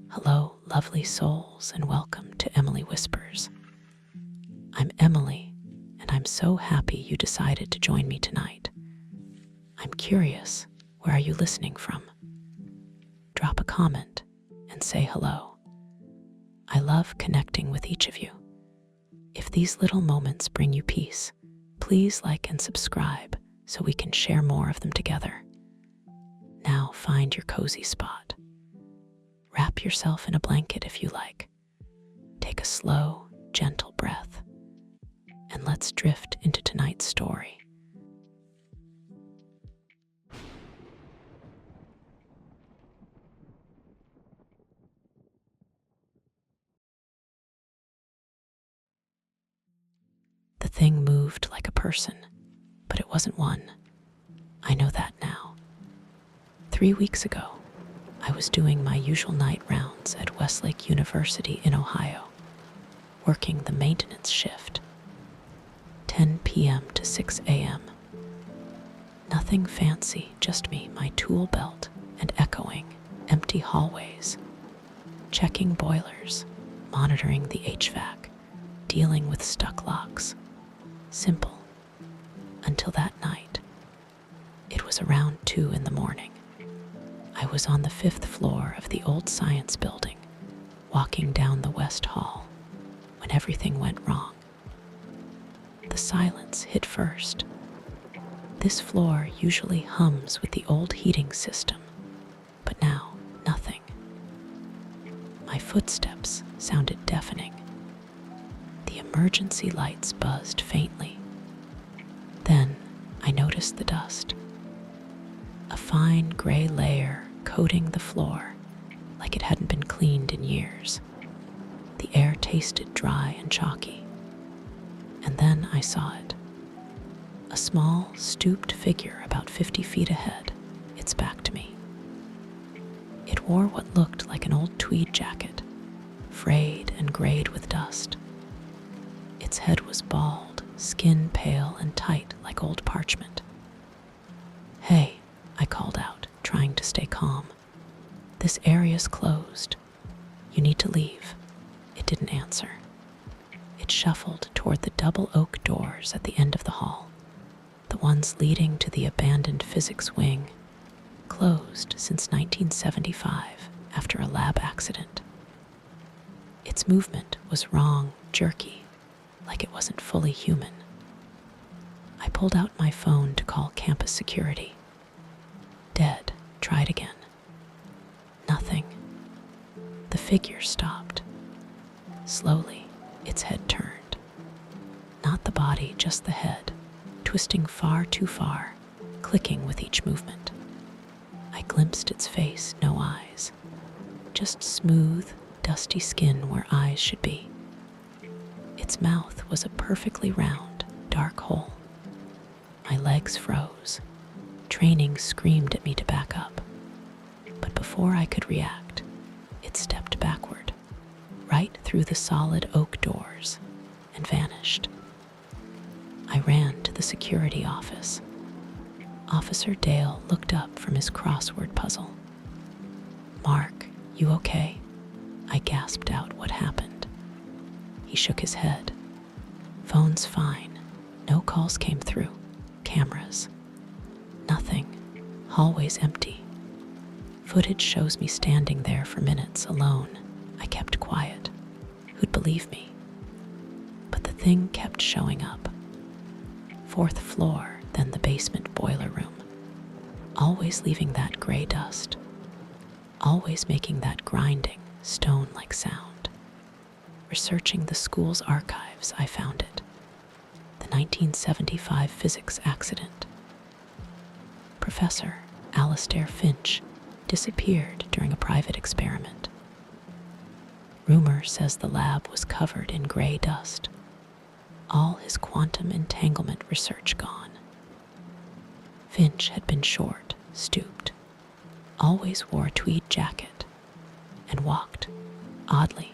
Hello, lovely souls, and welcome to Emily Whispers. I'm Emily, and I'm so happy you decided to join me tonight. I'm curious, where are you listening from? Drop a comment and say hello. I love connecting with each of you. If these little moments bring you peace, please like and subscribe so we can share more of them together. Now find your cozy spot. Wrap yourself in a blanket if you like. Take a slow, gentle breath, and let's drift into tonight's story. The thing moved like a person, but it wasn't one. I know that now. 3 weeks ago, I was doing my usual night rounds at Westlake University in Ohio, working the maintenance shift, 10 p.m. to 6 a.m. Nothing fancy, just me, my tool belt, and echoing, empty hallways, checking boilers, monitoring the HVAC, dealing with stuck locks. Simple. Until that night. It was around 2 in the morning. I was on the 5th floor of the old science building, walking down the West Hall, when everything went wrong. The silence hit first. This floor usually hums with the old heating system, but now nothing. My footsteps sounded deafening. The emergency lights buzzed faintly. Then I noticed the dust. A fine gray layer coating the floor like it hadn't been cleaned in years. The air tasted dry and chalky. And then I saw it. A small, stooped figure about 50 feet ahead, its back to me. It wore what looked like an old tweed jacket, frayed and grayed with dust. Its head was bald, skin pale and tight like old parchment. "Hey," I called out, trying to stay calm. "This area's closed. You need to leave." It didn't answer. It shuffled toward the double oak doors at the end of the hall, the ones leading to the abandoned physics wing, closed since 1975 after a lab accident. Its movement was wrong, jerky, like it wasn't fully human. I pulled out my phone to call campus security. Dead. Tried again. Nothing. The figure stopped. Slowly, its head turned. Not the body, just the head, twisting far too far, clicking with each movement. I glimpsed its face, no eyes. Just smooth, dusty skin where eyes should be. Its mouth was a perfectly round, dark hole. My legs froze. Training screamed at me to back up. But before I could react, it stepped backward, right through the solid oak doors, and vanished. I ran to the security office. Officer Dale looked up from his crossword puzzle. "Mark, you okay?" I gasped out what happened. He shook his head. "Phone's fine. No calls came through. Cameras. Nothing. Hallways empty. Footage shows me standing there for minutes alone. I kept quiet. Who'd believe me? But the thing kept showing up. 4th floor, then the basement boiler room. Always leaving that gray dust. Always making that grinding, stone-like sound. Researching the school's archives, I found it. The 1975 physics accident. Professor Alastair Finch disappeared during a private experiment. Rumor says the lab was covered in gray dust. All his quantum entanglement research gone. Finch had been short, stooped, always wore a tweed jacket, and walked, oddly.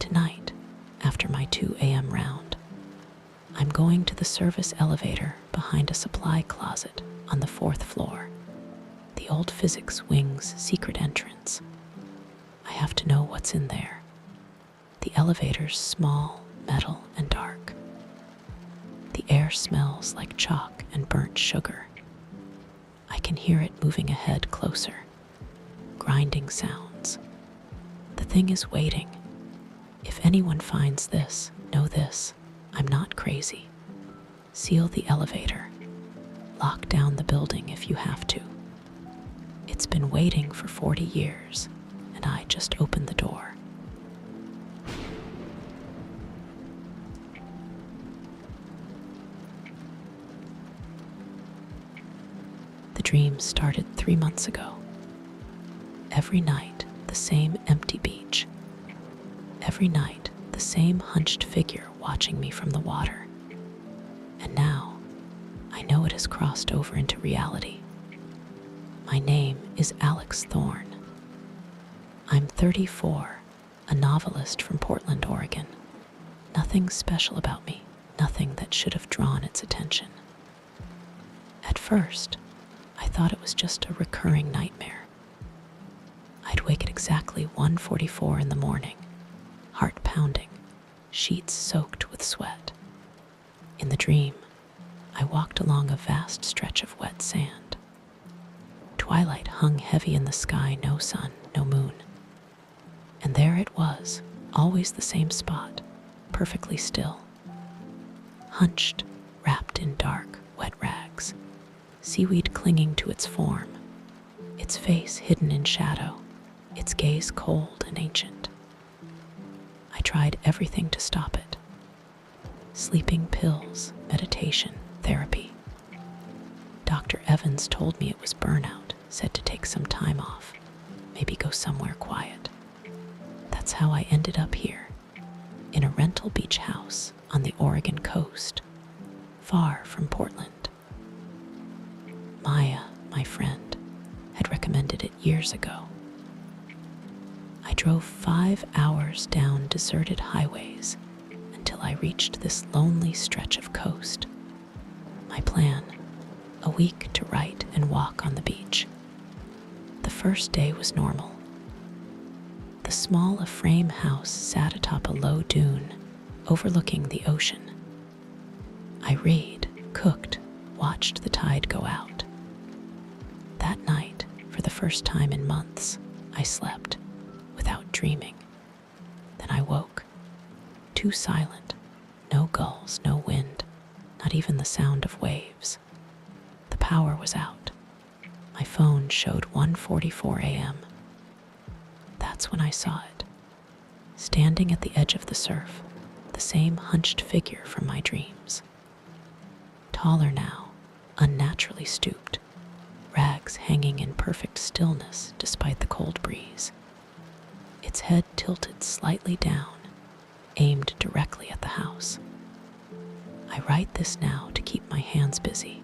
Tonight, after my 2 a.m. round, I'm going to the service elevator behind a supply closet on the 4th floor, the old physics wing's secret entrance. I have to know what's in there. The elevator's small, metal, and dark. The air smells like chalk and burnt sugar. I can hear it moving ahead closer. Grinding sounds. The thing is waiting. If anyone finds this, know this. I'm not crazy. Seal the elevator. Lock down the building if you have to. It's been waiting for 40 years, and I just opened the door. The dream started 3 months ago. Every night, the same empty beach. Every night, the same hunched figure watching me from the water. And now, I know it has crossed over into reality. My name is Alex Thorne. I'm 34, a novelist from Portland, Oregon. Nothing special about me, nothing that should have drawn its attention. At first, I thought it was just a recurring nightmare. I'd wake at exactly 1:44 in the morning, heart pounding, sheets soaked with sweat. In the dream, I walked along a vast stretch of wet sand. Twilight hung heavy in the sky, no sun, no moon. And there it was, always the same spot, perfectly still. Hunched, wrapped in dark, wet rags, seaweed clinging to its form, its face hidden in shadow, its gaze cold and ancient. I tried everything to stop it. Sleeping pills, meditation, therapy. Dr. Evans told me it was burnout, said to take some time off, maybe go somewhere quiet. That's how I ended up here, in a rental beach house on the Oregon coast, far from Portland. Maya, my friend, had recommended it years ago. I drove 5 hours down deserted highways until I reached this lonely stretch of coast. My plan, a week to write and walk on the beach. The first day was normal. The small frame house sat atop a low dune overlooking the ocean. I read, cooked, watched the tide go out. That night, for the first time in months, I slept, without dreaming. Then I woke, too silent, no gulls, no wind, not even the sound of waves. The power was out. My phone showed 1:44 a.m. That's when I saw it, standing at the edge of the surf, the same hunched figure from my dreams. Taller now, unnaturally stooped, rags hanging in perfect stillness despite the cold breeze. Its head tilted slightly down, aimed directly at the house. I write this now to keep my hands busy,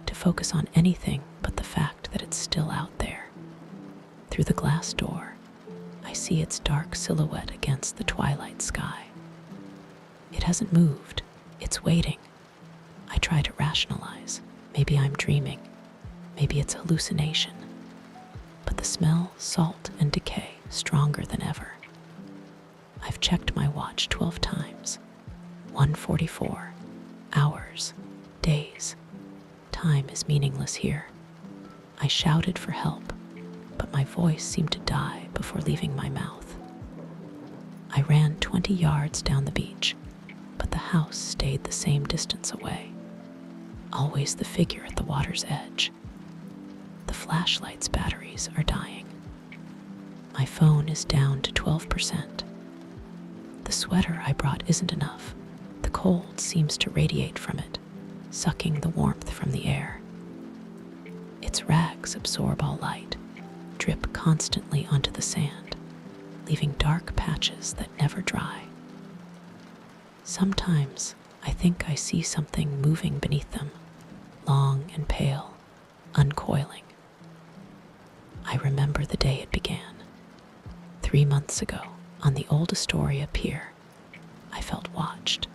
to focus on anything but the fact that it's still out there. Through the glass door, I see its dark silhouette against the twilight sky. It hasn't moved, it's waiting. I try to rationalize. Maybe I'm dreaming. Maybe it's hallucination. But the smell, salt, and decay stronger than ever. I've checked my watch 12 times. 1:44. Hours. Days. Time is meaningless here. I shouted for help, but my voice seemed to die before leaving my mouth. I ran 20 yards down the beach, but the house stayed the same distance away. Always the figure at the water's edge. The flashlight's batteries are dying. My phone is down to 12%. The sweater I brought isn't enough. The cold seems to radiate from it, sucking the warmth from the air. Its rags absorb all light, drip constantly onto the sand, leaving dark patches that never dry. Sometimes I think I see something moving beneath them, long and pale, uncoiling. I remember the day it began. 3 months ago, on the old Astoria pier, I felt watched.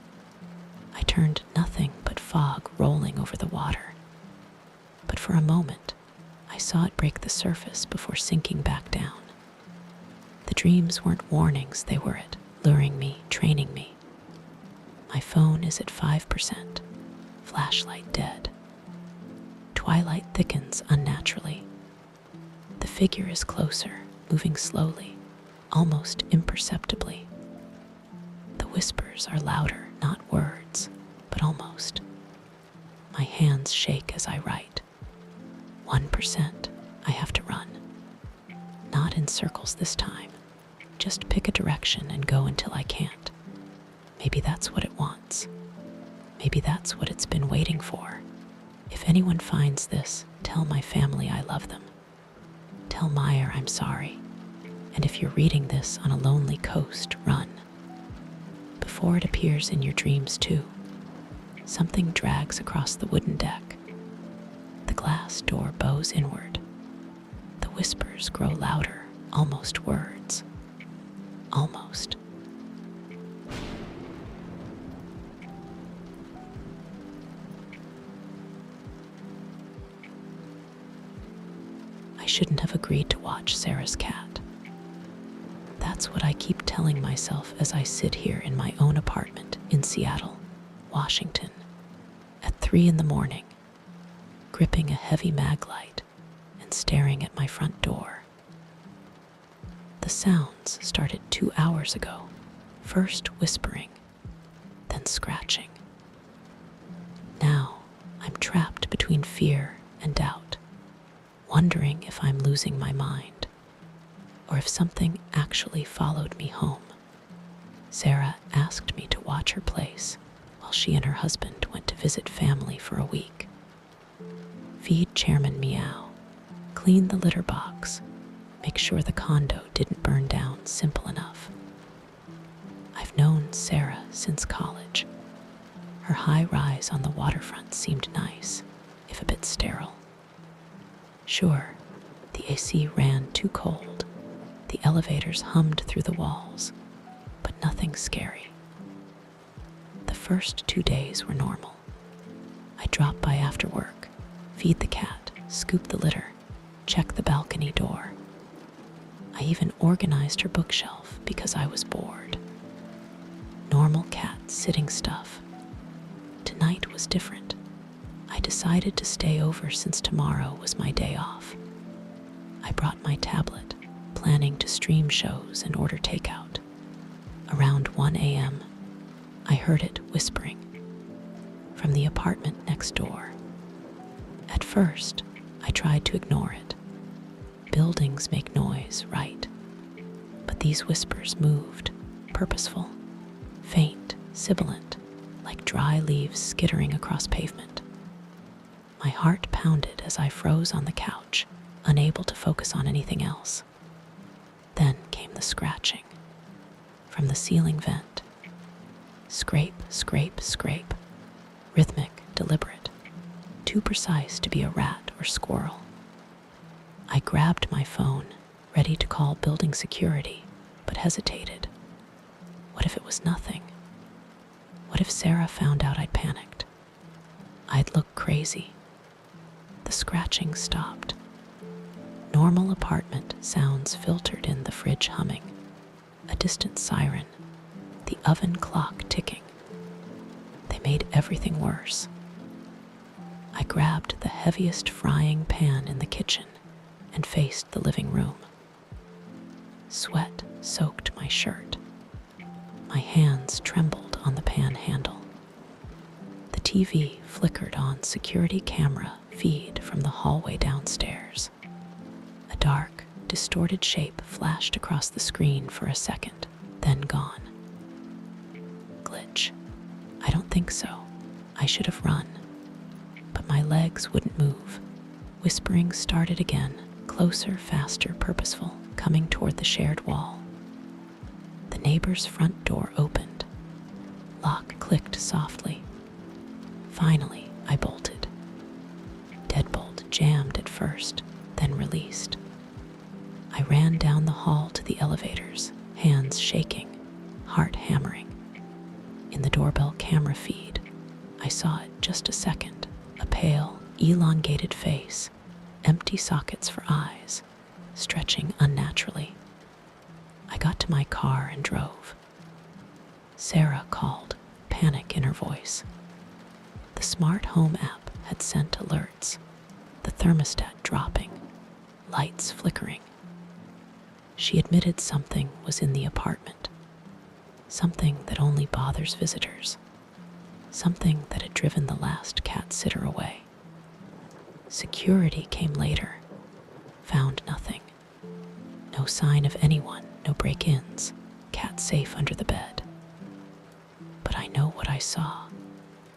I turned nothing but fog rolling over the water. But for a moment, I saw it break the surface before sinking back down. The dreams weren't warnings, they were it, luring me, training me. My phone is at 5%, flashlight dead. Twilight thickens unnaturally. The figure is closer, moving slowly, almost imperceptibly. The whispers are louder, not words, but almost. My hands shake as I write. 1%, I have to run. Not in circles this time. Just pick a direction and go until I can't. Maybe that's what it wants. Maybe that's what it's been waiting for. If anyone finds this, tell my family I love them. Tell Meyer I'm sorry. And if you're reading this on a lonely coast, run. Before it appears in your dreams too, something drags across the wooden deck. The glass door bows inward. The whispers grow louder, almost words. Almost. I shouldn't have agreed to watch Sarah's cat. That's what I keep telling myself as I sit here in my own apartment in Seattle, Washington, at 3 a.m, gripping a heavy mag light and staring at my front door. The sounds started 2 hours ago, first whispering, then scratching. Now I'm trapped between fear and doubt, wondering if I'm losing my mind, or if something actually followed me home. Sarah asked me to watch her place while she and her husband went to visit family for a week. Feed Chairman Meow, clean the litter box, make sure the condo didn't burn down simple enough. I've known Sarah since college. Her high rise on the waterfront seemed nice, if a bit sterile. Sure, the AC ran too cold. The elevators hummed through the walls, but nothing scary. The first 2 days were normal. I drop by after work, feed the cat, scoop the litter, check the balcony door. I even organized her bookshelf because I was bored. Normal cat sitting stuff. Tonight was different. I decided to stay over since tomorrow was my day off. I brought my tablet, planning to stream shows and order takeout. Around 1 a.m., I heard it whispering from the apartment next door. At first, I tried to ignore it. Buildings make noise, right? But these whispers moved, purposeful, faint, sibilant, like dry leaves skittering across pavement. My heart pounded as I froze on the couch, unable to focus on anything else. Then came the scratching from the ceiling vent. Scrape, scrape, scrape. Rhythmic, deliberate. Too precise to be a rat or squirrel. I grabbed my phone, ready to call building security, but hesitated. What if it was nothing? What if Sarah found out I'd panicked? I'd look crazy. The scratching stopped. Normal apartment sounds filtered in, the fridge humming, a distant siren, the oven clock ticking. They made everything worse. I grabbed the heaviest frying pan in the kitchen and faced the living room. Sweat soaked my shirt. My hands trembled on the pan handle. The TV flickered on security camera feed from the hallway downstairs. A dark, distorted shape flashed across the screen for a second, then gone. Glitch. I don't think so. I should have run. But my legs wouldn't move. Whispering started again, closer, faster, purposeful, coming toward the shared wall. The neighbor's front door opened. Lock clicked softly. Finally, I bolted. Deadbolt jammed at first, then released. I ran down the hall to the elevators, hands shaking, heart hammering. In the doorbell camera feed, I saw it just a second, a pale, elongated face, empty sockets for eyes, stretching unnaturally. I got to my car and drove. Sarah called, panic in her voice. The smart home app had sent alerts, the thermostat dropping, lights flickering. She admitted something was in the apartment, something that only bothers visitors, something that had driven the last cat sitter away. Security came later, found nothing. No sign of anyone, no break-ins, cat safe under the bed. But I know what I saw.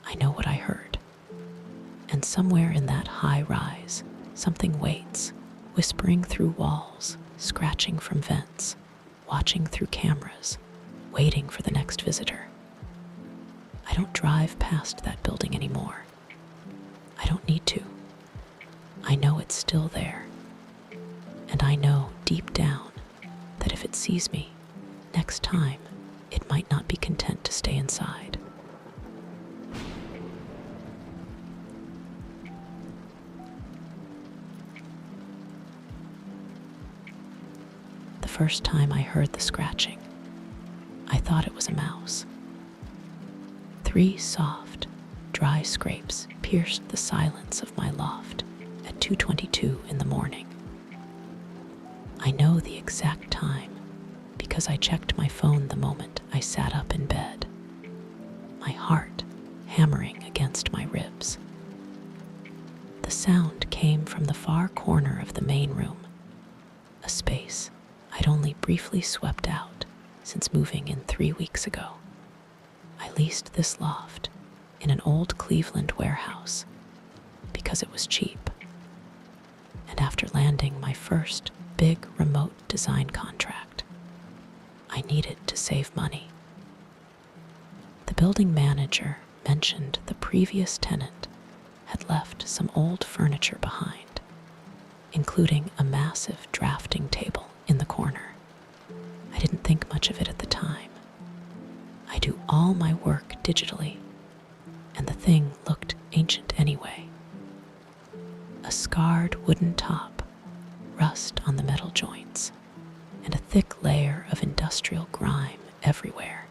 I know what I heard. And somewhere in that high rise, something waits, whispering through walls, scratching from vents, watching through cameras, waiting for the next visitor. I don't drive past that building anymore. I don't need to. I know it's still there. And I know deep down that if it sees me, next time, it might not be content to stay inside. The first time I heard the scratching, I thought it was a mouse. 3 soft, dry scrapes pierced the silence of my loft at 2:22 in the morning. I know the exact time because I checked my phone the moment I sat up in bed, my heart hammering against my ribs. The sound came from the far corner of the main room, a space I'd only briefly swept out since moving in 3 weeks ago. I leased this loft in an old Cleveland warehouse because it was cheap. And after landing my first big remote design contract, I needed to save money. The building manager mentioned the previous tenant had left some old furniture behind, including a massive drafting table in the corner. I didn't think much of it at the time. I do all my work digitally, and the thing looked ancient anyway. A scarred wooden top, rust on the metal joints, and a thick layer of industrial grime everywhere.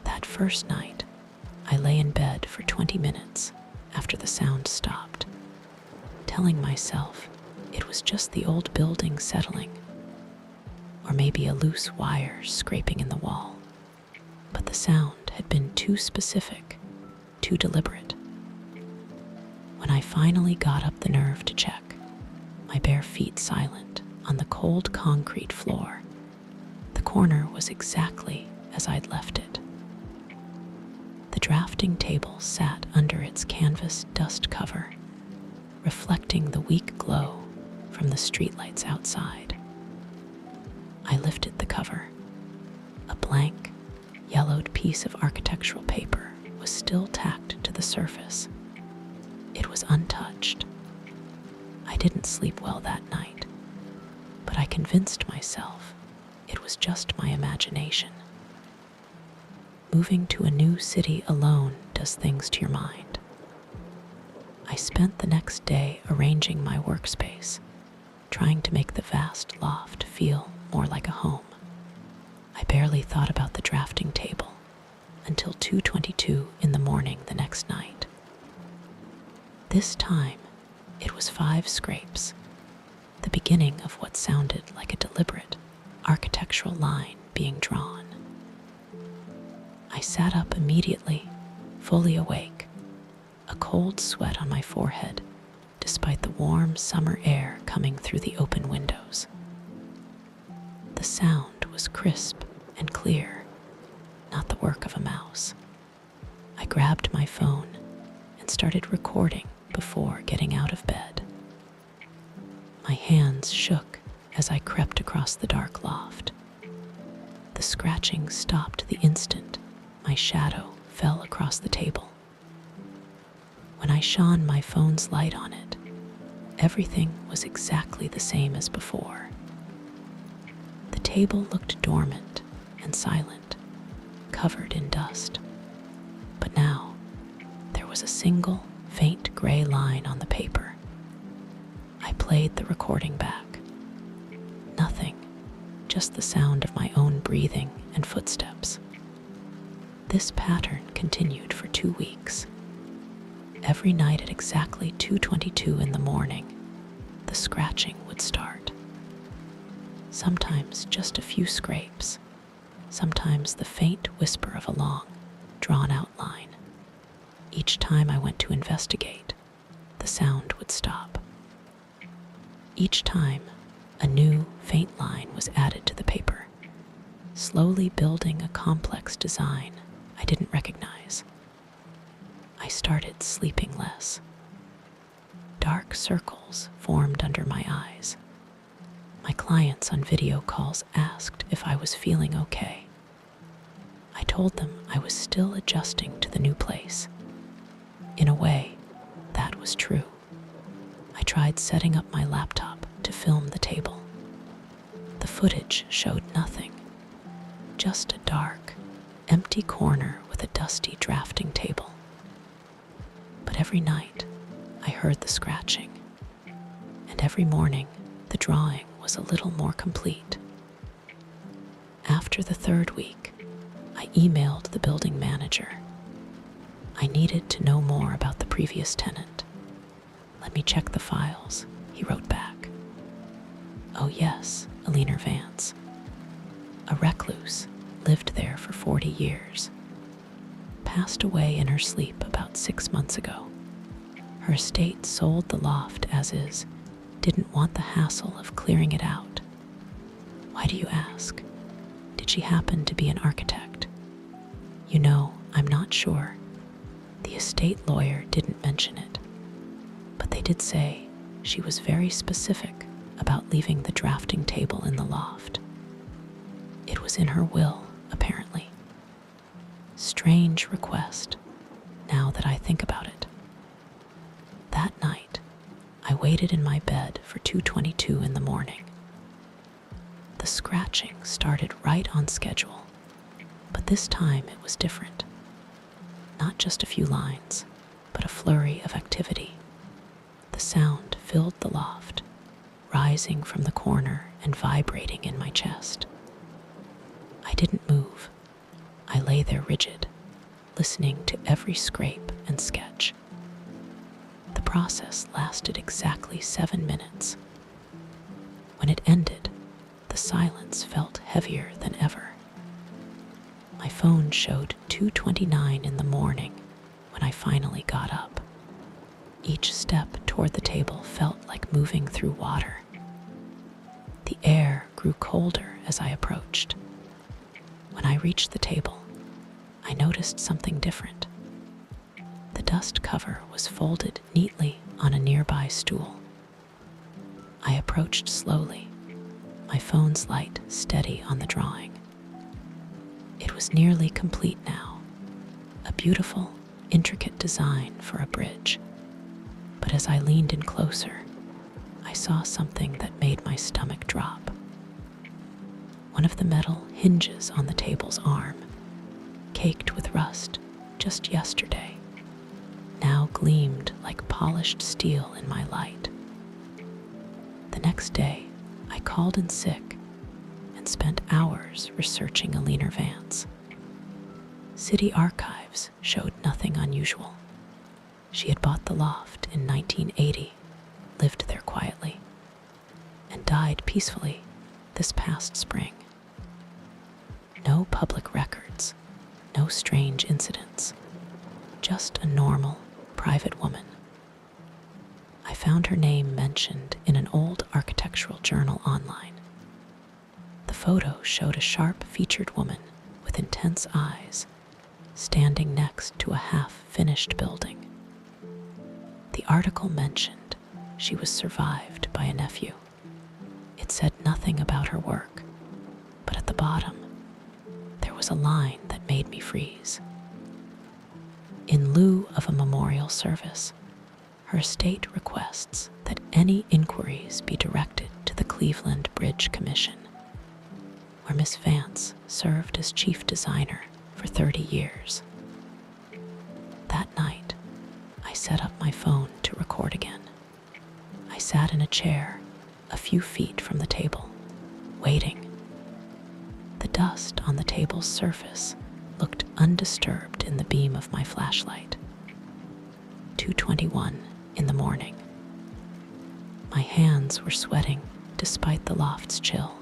That first night, I lay in bed for 20 minutes after the sound stopped, telling myself it was just the old building settling, or maybe a loose wire scraping in the wall. But the sound had been too specific, too deliberate. When I finally got up the nerve to check, my bare feet silent on the cold concrete floor, the corner was exactly as I'd left it. The drafting table sat under its canvas dust cover, reflecting the weak glow from the streetlights outside. I lifted the cover. A blank, yellowed piece of architectural paper was still tacked to the surface. It was untouched. I didn't sleep well that night, but I convinced myself it was just my imagination. Moving to a new city alone does things to your mind. I spent the next day arranging my workspace, trying to make the vast loft feel more like a home. I barely thought about the drafting table until 2:22 in the morning the next night. This time, it was 5 scrapes, the beginning of what sounded like a deliberate architectural line being drawn. I sat up immediately, fully awake, a cold sweat on my forehead, despite the warm summer air coming through the open windows. The sound was crisp and clear, not the work of a mouse. I grabbed my phone and started recording before getting out of bed. My hands shook as I crept across the dark loft. The scratching stopped the instant my shadow fell across the table. When I shone my phone's light on it, everything was exactly the same as before. The table looked dormant and silent, covered in dust. But now, there was a single, faint gray line on the paper. I played the recording back. Nothing, just the sound of my own breathing and footsteps. This pattern continued for 2 weeks. Every night at exactly 2:22 in the morning, the scratching would start. Sometimes just a few scrapes, sometimes the faint whisper of a long, drawn-out line. Each time I went to investigate, the sound would stop. Each time, a new, faint line was added to the paper, slowly building a complex design I didn't recognize. I started sleeping less. Dark circles formed under my eyes. My clients on video calls asked if I was feeling okay. I told them I was still adjusting to the new place. In a way, that was true. I tried setting up my laptop to film the table. The footage showed nothing, just a dark, empty corner with a dusty drafting table. But every night, I heard the scratching, and every morning, the drawing was a little more complete. After the 3rd week, I emailed the building manager. I needed to know more about the previous tenant. "Let me check the files," he wrote back. Oh yes, Alina Vance. A recluse, lived there for 40 years. Passed away in her sleep about 6 months ago. Her estate sold the loft as is, didn't want the hassle of clearing it out. Why do you ask? Did she happen to be an architect? You know, I'm not sure. The estate lawyer didn't mention it, but they did say she was very specific about leaving the drafting table in the loft. It was in her will, apparently. Strange request, now that I think about it. That night, I waited in my bed for 2:22 in the morning. The scratching started right on schedule, but this time it was different. Not just a few lines, but a flurry of activity. The sound filled the loft, rising from the corner and vibrating in my chest. I didn't move. I lay there rigid, listening to every scrape and sketch. The process lasted exactly 7 minutes. When it ended, the silence felt heavier than ever. My phone showed 2:29 in the morning when I finally got up. Each step toward the table felt like moving through water. The air grew colder as I approached. When I reached the table, I noticed something different. The dust cover was folded neatly on a nearby stool. I approached slowly, my phone's light steady on the drawing. It was nearly complete now, a beautiful, intricate design for a bridge. But as I leaned in closer, I saw something that made my stomach drop. One of the metal hinges on the table's arm, caked with rust just yesterday, now gleamed like polished steel in my light. The next day, I called in sick and spent hours researching Alina Vance. City archives showed nothing unusual. She had bought the loft in 1980, lived there quietly, and died peacefully this past spring. No public records, no strange incidents, just a normal, private woman. I found her name mentioned in an old architectural journal online. The photo showed a sharp-featured woman with intense eyes standing next to a half-finished building. The article mentioned she was survived by a nephew. It said nothing about her work, but at the bottom, there was a line that made me freeze. In lieu of a memorial service, her estate requests that any inquiries be directed to the Cleveland Bridge Commission, where Miss Vance served as chief designer for 30 years. That night, I set up my phone to record again. I sat in a chair a few feet from the table, waiting. The dust on the table's surface looked undisturbed in the beam of my flashlight. 2:21 in the morning. My hands were sweating despite the loft's chill.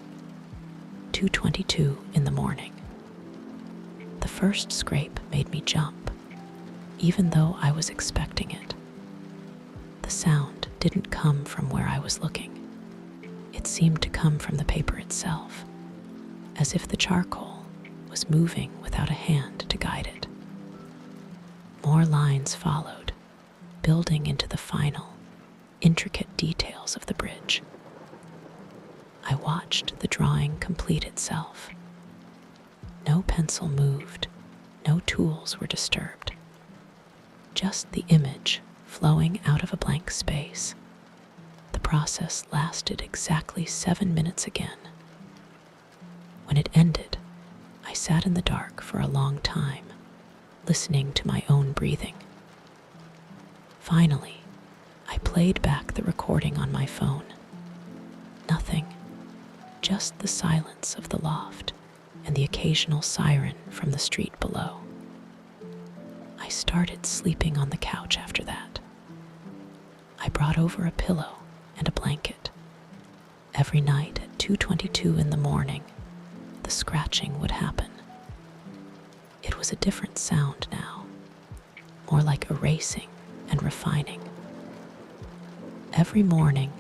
2:22 in the morning. The first scrape made me jump, even though I was expecting it. The sound didn't come from where I was looking. It seemed to come from the paper itself, as if the charcoal was moving without a hand to guide it. More lines followed, building into the final, intricate details of the bridge. I watched the drawing complete itself. No pencil moved, no tools were disturbed. Just the image flowing out of a blank space. The process lasted exactly 7 minutes again. When it ended, I sat in the dark for a long time, listening to my own breathing. Finally, I played back the recording on my phone. Nothing, just the silence of the loft and the occasional siren from the street below. I started sleeping on the couch after that. I brought over a pillow and a blanket. Every night at 2:22 in the morning, the scratching would happen. It was a different sound now, more like erasing and refining. Every morning,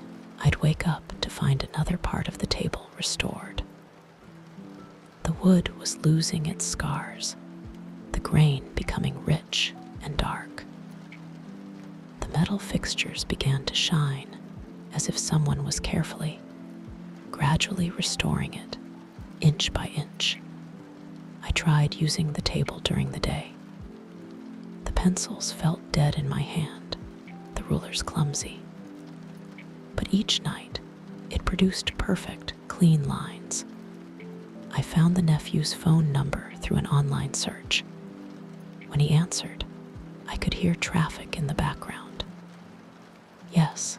I'd wake up to find another part of the table restored. The wood was losing its scars, the grain becoming rich and dark. The metal fixtures began to shine, as if someone was carefully, gradually restoring it, inch by inch. I tried using the table during the day. The pencils felt dead in my hand, the rulers clumsy. But each night, it produced perfect, clean lines. I found the nephew's phone number through an online search. When he answered, I could hear traffic in the background. Yes,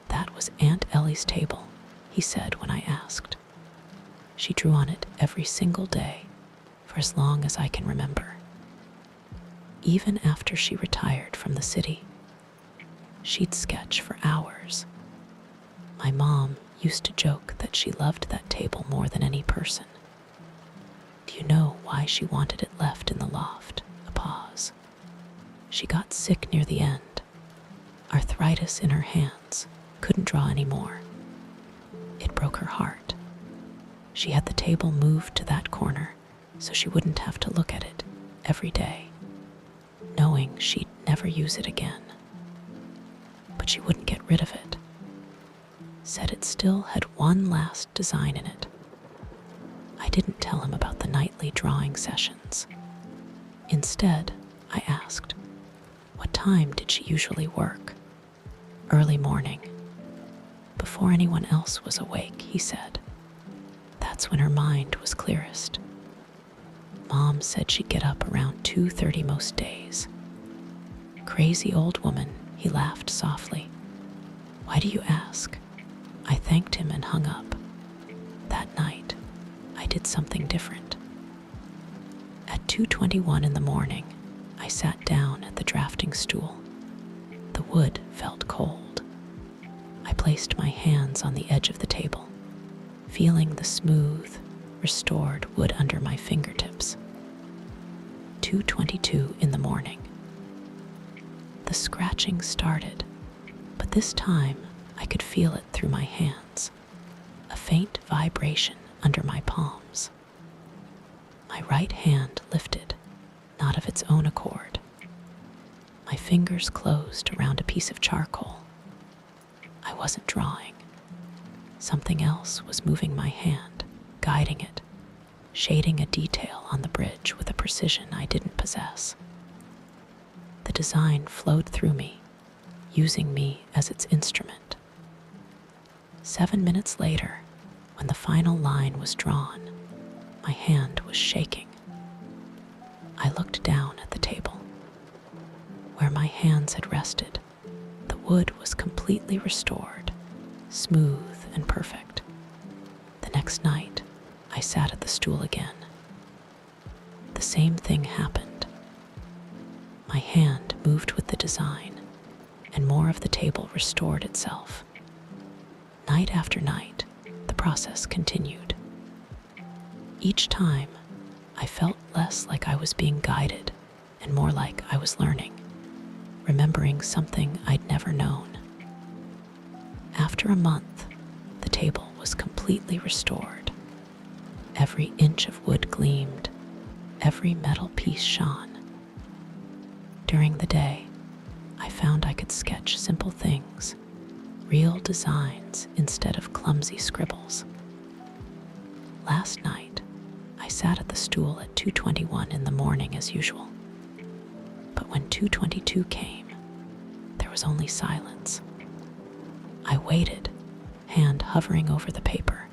that was Aunt Ellie's table, he said when I asked. She drew on it every single day for as long as I can remember. Even after she retired from the city, she'd sketch for hours. My mom used to joke that she loved that table more than any person. Do you know why she wanted it left in the loft? A pause. She got sick near the end. Arthritis in her hands, couldn't draw anymore. It broke her heart. She had the table moved to that corner so she wouldn't have to look at it every day, knowing she'd never use it again. But she wouldn't get rid of it. Said it still had one last design in it. I didn't tell him about the nightly drawing sessions. Instead, I asked, what time did she usually work? Early morning. Before anyone else was awake, he said. That's when her mind was clearest. Mom said she'd get up around 2:30 most days. Crazy old woman, he laughed softly. Why do you ask? I thanked him and hung up. That night, I did something different. At 2:21 in the morning, I sat down at the drafting stool. The wood felt cold. I placed my hands on the edge of the table, feeling the smooth, restored wood under my fingertips. 2:22 in the morning. The scratching started, but this time I could feel it through my hands, a faint vibration under my palms. My right hand lifted, not of its own accord. My fingers closed around a piece of charcoal. I wasn't drawing. Something else was moving my hand, guiding it, shading a detail on the bridge with a precision I didn't possess. The design flowed through me, using me as its instrument. 7 minutes later, when the final line was drawn, my hand was shaking. I looked down at the table. Where my hands had rested, the wood was completely restored, smooth and perfect. The next night, I sat at the stool again. The same thing happened. My hand moved with the design, and more of the table restored itself. Night after night, the process continued. Each time, I felt less like I was being guided and more like I was learning, remembering something I'd never known. After a month, the table was completely restored. Every inch of wood gleamed, every metal piece shone. During the day, I found I could sketch simple things, real designs instead of clumsy scribbles. Last night, I sat at the stool at 2:21 in the morning as usual. But when 2:22 came, there was only silence. I waited, hand hovering over the paper,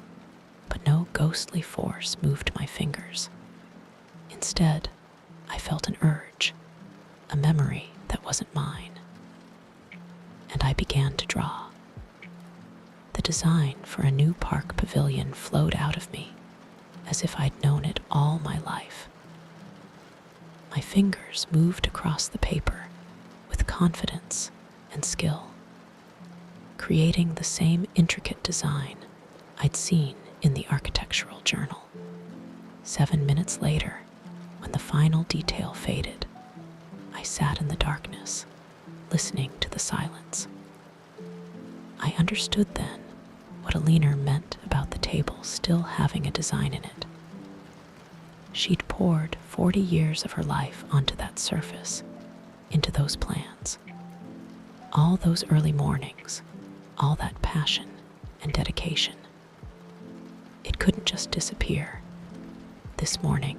but no ghostly force moved my fingers. Instead, I felt an urge, a memory that wasn't mine. And I began to draw. The design for a new park pavilion flowed out of me, as if I'd known it all my life. My fingers moved across the paper with confidence and skill, creating the same intricate design I'd seen in the architectural journal. 7 minutes later, when the final detail faded, I sat in the darkness, listening to the silence. I understood then what Alina meant about the table still having a design in it. She'd poured 40 years of her life onto that surface, into those plans. All those early mornings, all that passion and dedication. It couldn't just disappear. This morning,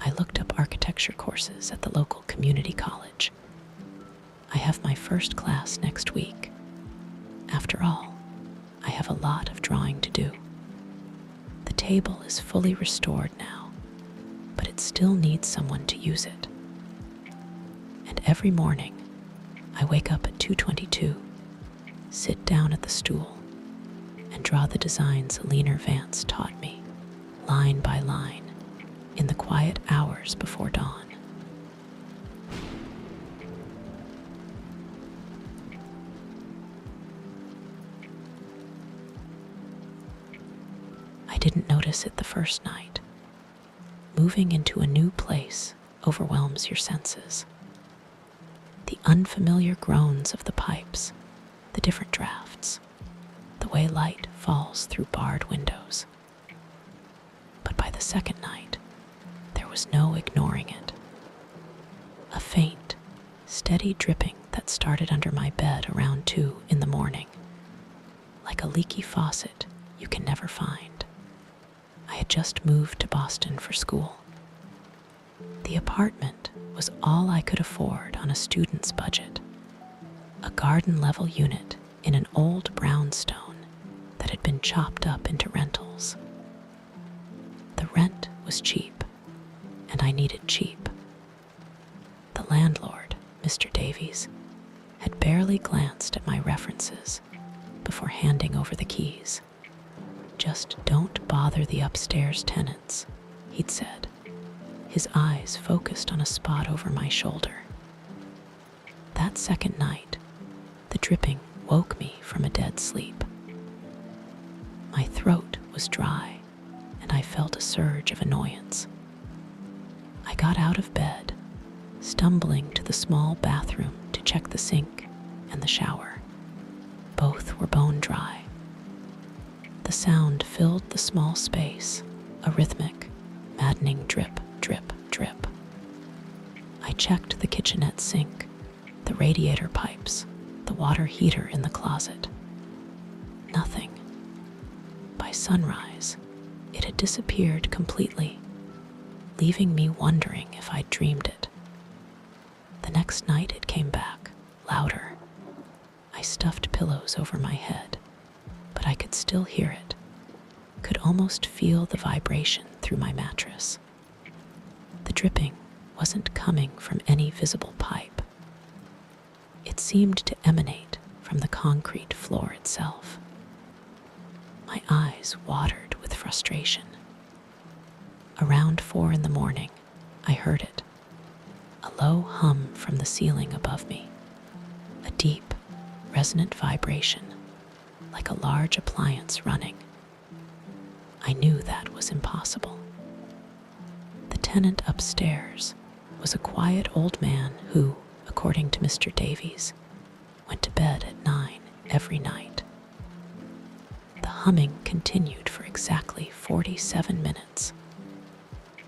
I looked up architecture courses at the local community college. I have my first class next week. After all, I have a lot of drawing to do. The table is fully restored now, but it still needs someone to use it. And every morning, I wake up at 2:22, sit down at the stool, and draw the designs Alina Vance taught me, line by line, in the quiet hours before dawn. I didn't notice it the first night. Moving into a new place overwhelms your senses. The unfamiliar groans of the pipes, the different drafts, the way light falls through barred windows. But by the second night, there was no ignoring it. A faint, steady dripping that started under my bed around 2 in the morning, like a leaky faucet you can never find. I had just moved to Boston for school. The apartment was all I could afford on a student's budget. A garden-level unit in an old brownstone that had been chopped up into rentals. The rent was cheap, and I needed cheap. The landlord, Mr. Davies, had barely glanced at my references before handing over the keys. "Just don't bother the upstairs tenants," he'd said, his eyes focused on a spot over my shoulder. That second night, the dripping woke me from a dead sleep. My throat was dry, and I felt a surge of annoyance. I got out of bed, stumbling to the small bathroom to check the sink and the shower. Both were bone dry. The sound filled the small space, a rhythmic, maddening drip, drip, drip. I checked the kitchenette sink, the radiator pipes, the water heater in the closet. Nothing. By sunrise, it had disappeared completely, leaving me wondering if I'd dreamed it. The next night it came back, louder. I stuffed pillows over my head, but I could still hear it, could almost feel the vibration through my mattress. The dripping wasn't coming from any visible pipe. that seemed to emanate from the concrete floor itself. My eyes watered with frustration. Around 4 in the morning, I heard it, a low hum from the ceiling above me, a deep, resonant vibration, like a large appliance running. I knew that was impossible. The tenant upstairs was a quiet old man who, according to Mr. Davies, went to bed at 9 every night. The humming continued for exactly 47 minutes.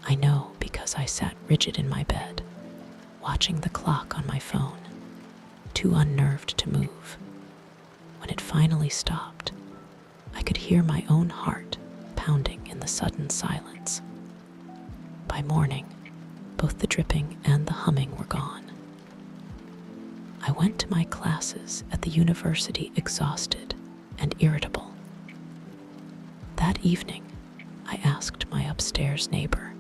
I know because I sat rigid in my bed, watching the clock on my phone, too unnerved to move. When it finally stopped, I could hear my own heart pounding in the sudden silence. By morning, both the dripping and the humming were gone. I went to my classes at the university exhausted and irritable. That evening, I asked my upstairs neighbor,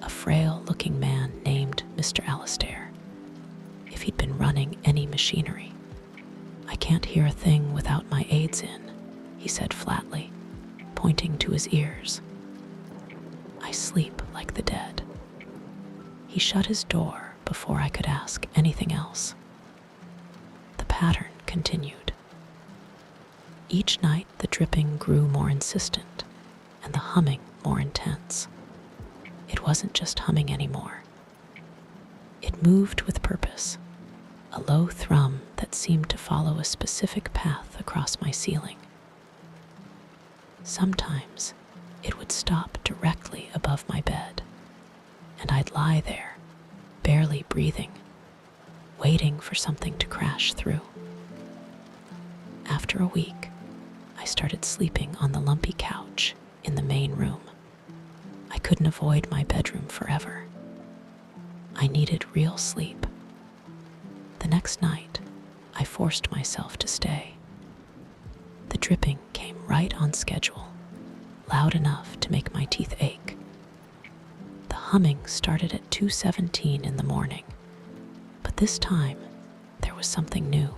a frail-looking man named Mr. Alastair, if he'd been running any machinery. "I can't hear a thing without my aids in," he said flatly, pointing to his ears. "I sleep like the dead." He shut his door before I could ask anything else. The pattern continued. Each night the dripping grew more insistent and the humming more intense. It wasn't just humming anymore. It moved with purpose, a low thrum that seemed to follow a specific path across my ceiling. Sometimes it would stop directly above my bed, and I'd lie there, barely breathing, waiting for something to crash through. After a week, I started sleeping on the lumpy couch in the main room. I couldn't avoid my bedroom forever. I needed real sleep. The next night, I forced myself to stay. The dripping came right on schedule, loud enough to make my teeth ache. The humming started at 2:17 in the morning, but this time there was something new.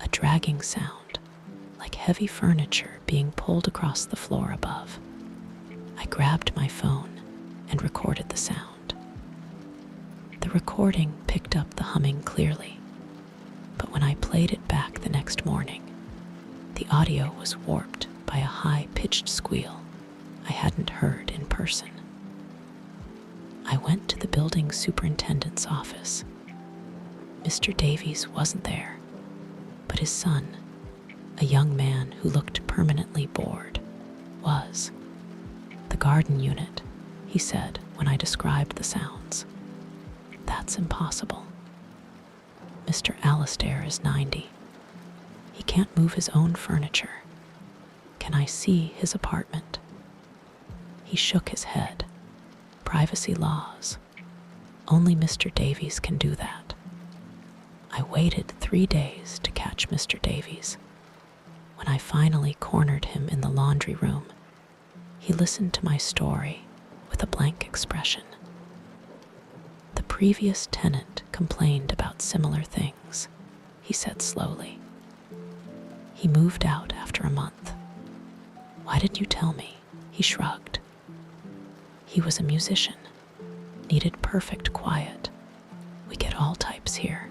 A dragging sound, like heavy furniture being pulled across the floor above. I grabbed my phone and recorded the sound. The recording picked up the humming clearly, but when I played it back the next morning, the audio was warped by a high-pitched squeal I hadn't heard in person. I went to the building superintendent's office. Mr. Davies wasn't there, but his son, a young man who looked permanently bored, was. "The garden unit," he said when I described the sounds. "That's impossible. Mr. Alastair is 90. He can't move his own furniture. Can I see his apartment?" He shook his head. "Privacy laws. Only Mr. Davies can do that." I waited 3 days to catch Mr. Davies. When I finally cornered him in the laundry room, he listened to my story with a blank expression. "The previous tenant complained about similar things," he said slowly. "He moved out after a month." "Why didn't you tell me?" He shrugged. "He was a musician, needed perfect quiet. We get all types here."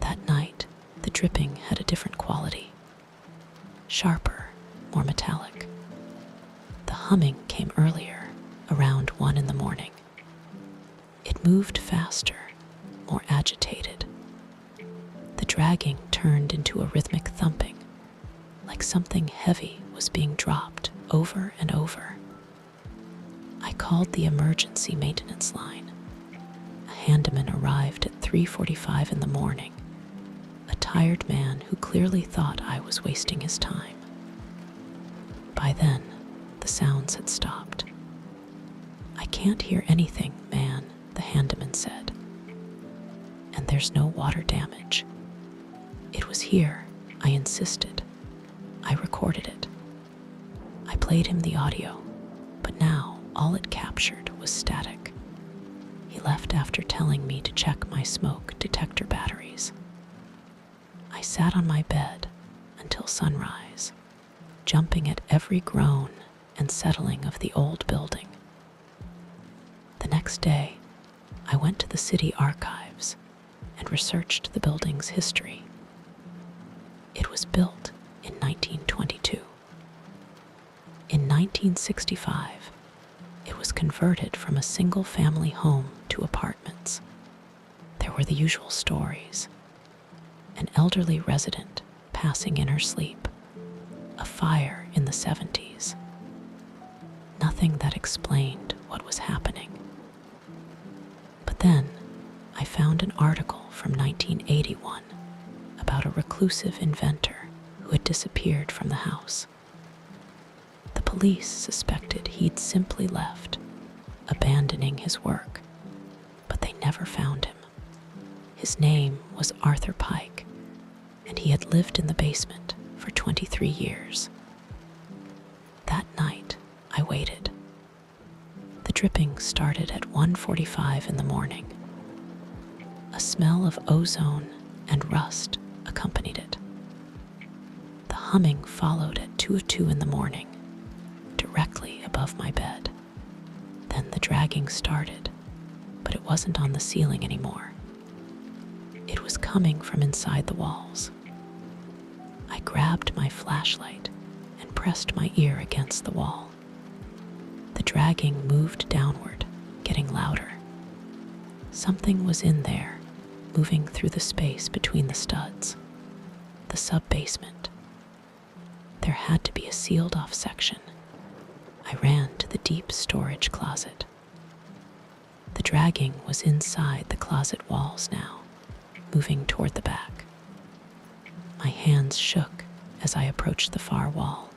That night, the dripping had a different quality. Sharper, more metallic. The humming came earlier, around 1 in the morning. It moved faster, more agitated. The dragging turned into a rhythmic thumping, like something heavy was being dropped over and over. I called the emergency maintenance line. A handyman arrived at 3:45 in the morning, a tired man who clearly thought I was wasting his time. By then, the sounds had stopped. "I can't hear anything, man," the handyman said. "And there's no water damage." "It was here," I insisted. I recorded it. I played him the audio, but now all it captured was static. He He left after telling me to check my smoke detector batteries. I sat on my bed until sunrise, jumping at every groan and settling of the old building. The next day, I went to the city archives and researched the building's history. It was built in 1922. In 1965, it was converted from a single-family home to apartments. There were the usual stories: an elderly resident passing in her sleep, a fire in the 70s. Nothing that explained what was happening. But then, I found an article from 1981 about a reclusive inventor who had disappeared from the house. The police suspected he'd simply left, abandoning his work, but they never found him. His name was Arthur Pike, and he had lived in the basement for 23 years. That night, I waited. The dripping started at 1:45 in the morning. A smell of ozone and rust accompanied it. The humming followed at 2:02 in the morning, directly above my bed. Then the dragging started, but it wasn't on the ceiling anymore. It was coming from inside the walls. I grabbed my flashlight and pressed my ear against the wall. The dragging moved downward, getting louder. Something was in there, moving through the space between the studs. The subbasement. There had to be a sealed-off section. I ran to the deep storage closet. The dragging was inside the closet walls now, moving toward the back. My hands shook as I approached the far wall.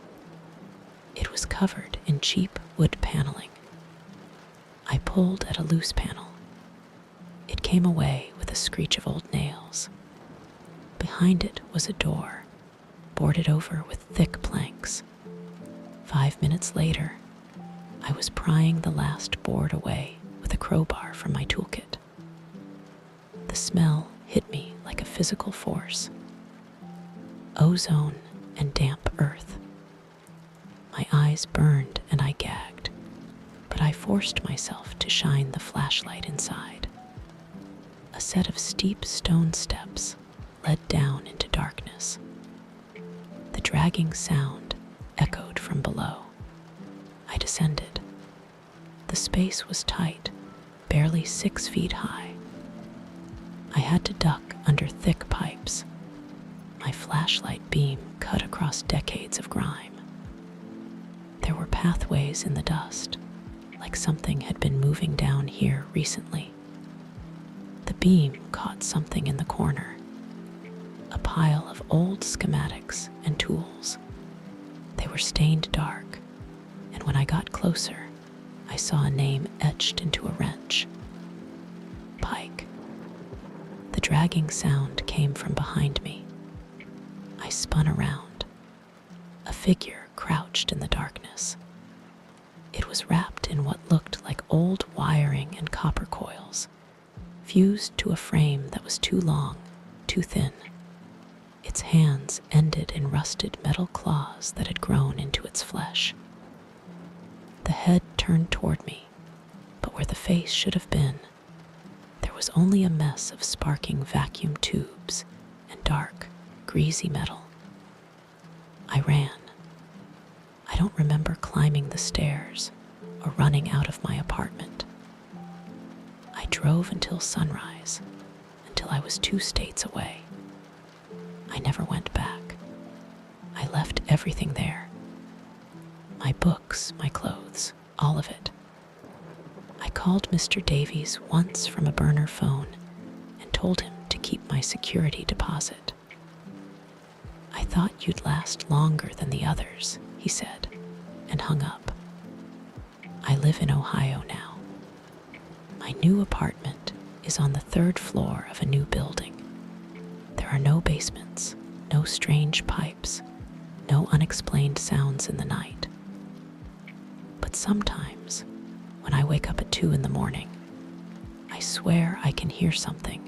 It was covered in cheap wood paneling. I pulled at a loose panel. It came away with a screech of old nails. Behind it was a door, boarded over with thick planks. 5 minutes later, I was prying the last board away with a crowbar from my toolkit. The smell hit me like a physical force. Ozone and damp earth. My eyes burned and I gagged, but I forced myself to shine the flashlight inside. A set of steep stone steps led down into darkness. The dragging sound echoed from below. I descended. The space was tight, barely 6 feet high. I had to duck under thick pipes. My flashlight beam cut across decades of grime. There were pathways in the dust, like something had been moving down here recently. The beam caught something in the corner, a pile of old schematics and tools. They were stained dark, and when I got closer, I saw a name etched into a wrench. Pike. The dragging sound came from behind me. I spun around. A figure crouched in the darkness. It was wrapped in what looked like old wiring and copper coils, fused to a frame that was too long, too thin. Its hands ended in rusted metal claws that had grown into its flesh. The head turned toward me, but where the face should have been, there was only a mess of sparking vacuum tubes and dark, greasy metal. I ran. I don't remember climbing the stairs or running out of my apartment. I drove until sunrise, until I was 2 states away. I never went back. I left everything there. My books, my clothes, all of it. I called Mr. Davies once from a burner phone and told him to keep my security deposit. I thought you'd last longer than the others, he said, and hung up. I live in Ohio now. My new apartment is on the 3rd floor of a new building. There are no basements, no strange pipes, no unexplained sounds in the night. But sometimes, when I wake up at 2 in the morning, I I swear I can hear something,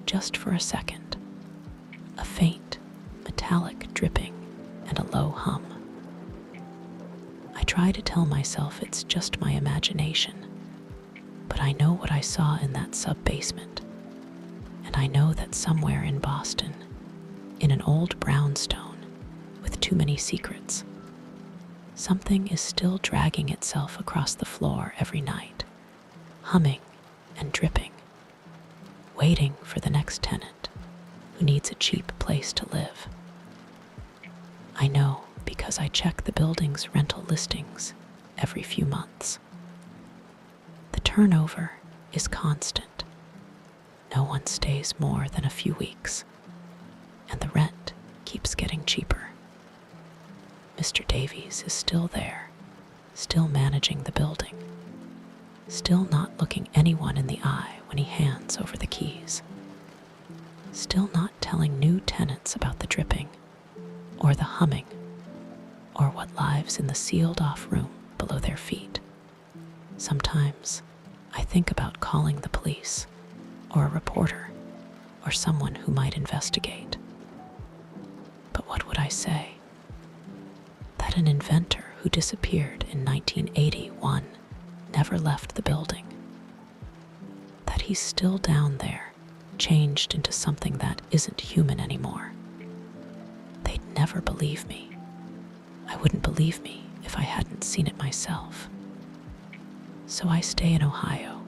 just for a second. A faint, metallic dripping and a low hum. I try to tell myself it's just my imagination, but I know what I saw in that sub-basement, and I know that somewhere in Boston, in an old brownstone with too many secrets, something is still dragging itself across the floor every night, humming and dripping, waiting for the next tenant who needs a cheap place to live. I know because I check the building's rental listings every few months. The turnover is constant. No one stays more than a few weeks, and the rent keeps getting cheaper. Mr. Davies is still there, still managing the building, still not looking anyone in the eye when he hands over the keys, still not telling new tenants about the dripping, or the humming, or what lives in the sealed-off room below their feet. Sometimes I think about calling the police, or a reporter, or someone who might investigate. But what would I say? That an inventor who disappeared in 1981 never left the building. That he's still down there, changed into something that isn't human anymore. They'd never believe me. I wouldn't believe me if I hadn't seen it myself. So I stay in Ohio,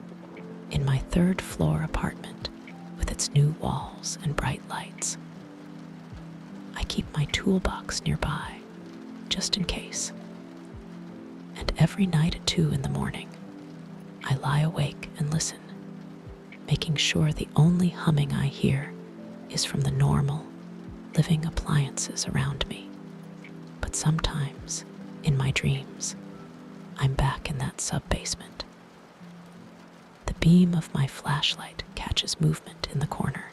in my third-floor apartment with its new walls and bright lights. I keep my toolbox nearby, just in case. And every night at 2 in the morning, I lie awake and listen, making sure the only humming I hear is from the normal, living appliances around me. But sometimes, in my dreams, I'm back in that sub-basement. The beam of my flashlight catches movement in the corner.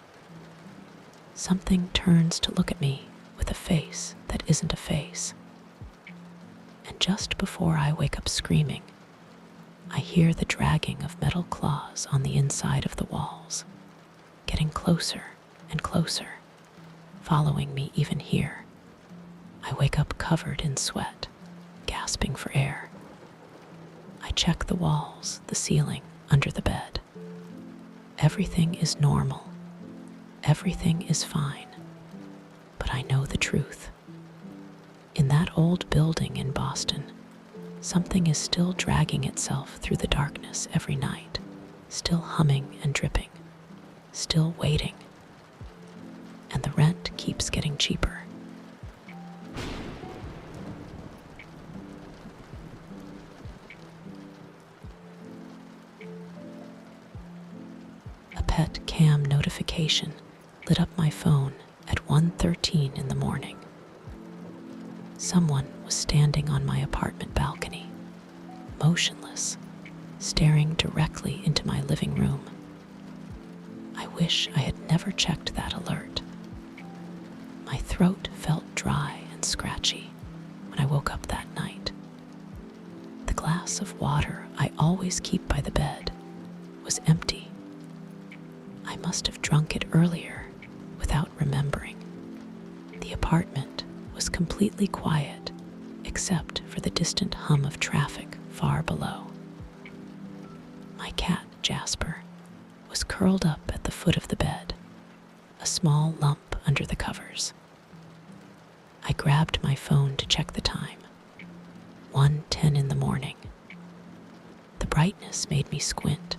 Something turns to look at me with a face that isn't a face. And just before I wake up screaming, I hear the dragging of metal claws on the inside of the walls, getting closer and closer, following me even here. I wake up covered in sweat, gasping for air. I check the walls, the ceiling, under the bed. Everything is normal. Everything is fine. But I know the truth. In that old building in Boston, something is still dragging itself through the darkness every night, still humming and dripping, still waiting. And the rent keeps getting cheaper. A pet cam notification lit up my phone at 1:13 in the morning. Someone was standing on my apartment balcony, motionless, staring directly into my living room. I wish I had never checked that alert. My throat felt dry and scratchy when I woke up that night. The glass of water I always keep by the bed was empty. I must have drunk it earlier without remembering. The apartment was completely quiet except for the distant hum of traffic far below. My cat, Jasper, was curled up at the foot of the bed, a small lump under the covers. I grabbed my phone to check the time. 1:10 in the morning. The brightness made me squint.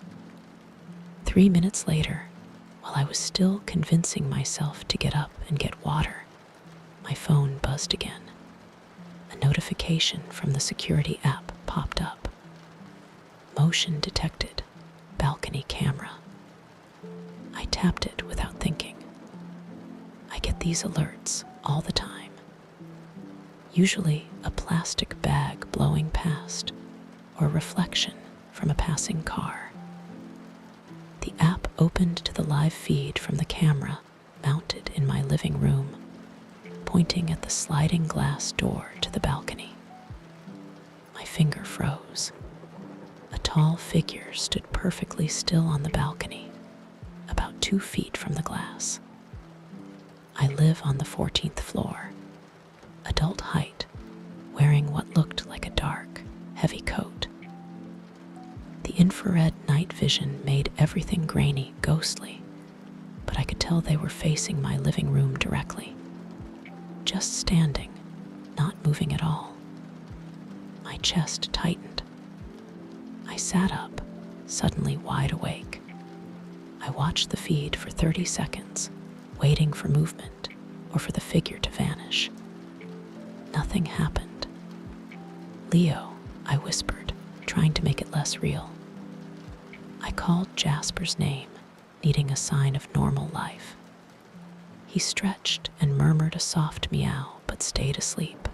3 minutes later, while I was still convincing myself to get up and get water, my phone buzzed again. A notification from the security app popped up. Motion detected, balcony camera. I tapped it without thinking. I get these alerts all the time. Usually a plastic bag blowing past or reflection from a passing car. The app opened to the live feed from the camera mounted in my living room, pointing at the sliding glass door to the balcony. My finger froze. A tall figure stood perfectly still on the balcony, about 2 feet from the glass. I live on the 14th floor, adult height, wearing what looked like a dark, heavy coat. The infrared night vision made everything grainy, ghostly, but I could tell they were facing my living room directly. Just standing, not moving at all. My chest tightened. I sat up, suddenly wide awake. I watched the feed for 30 seconds, waiting for movement or for the figure to vanish. Nothing happened. "Leo," I whispered, trying to make it less real. I called Jasper's name, needing a sign of normal life. He stretched and murmured a soft meow, but stayed asleep.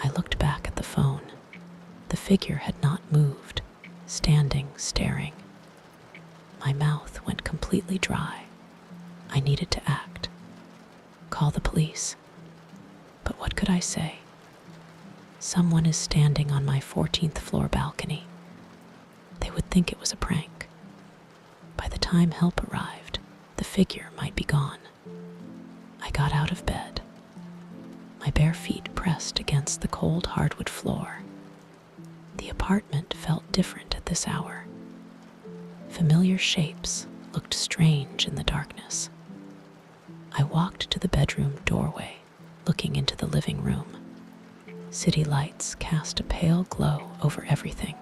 I looked back at the phone. The figure had not moved, standing, staring. My mouth went completely dry. I needed to act. Call the police. But what could I say? Someone is standing on my 14th floor balcony. They would think it was a prank. By the time help arrived, the figure might be gone. I got out of bed. My bare feet pressed against the cold hardwood floor. The apartment felt different at this hour. Familiar shapes looked strange in the darkness. I walked to the bedroom doorway, looking into the living room. City lights cast a pale glow over everything.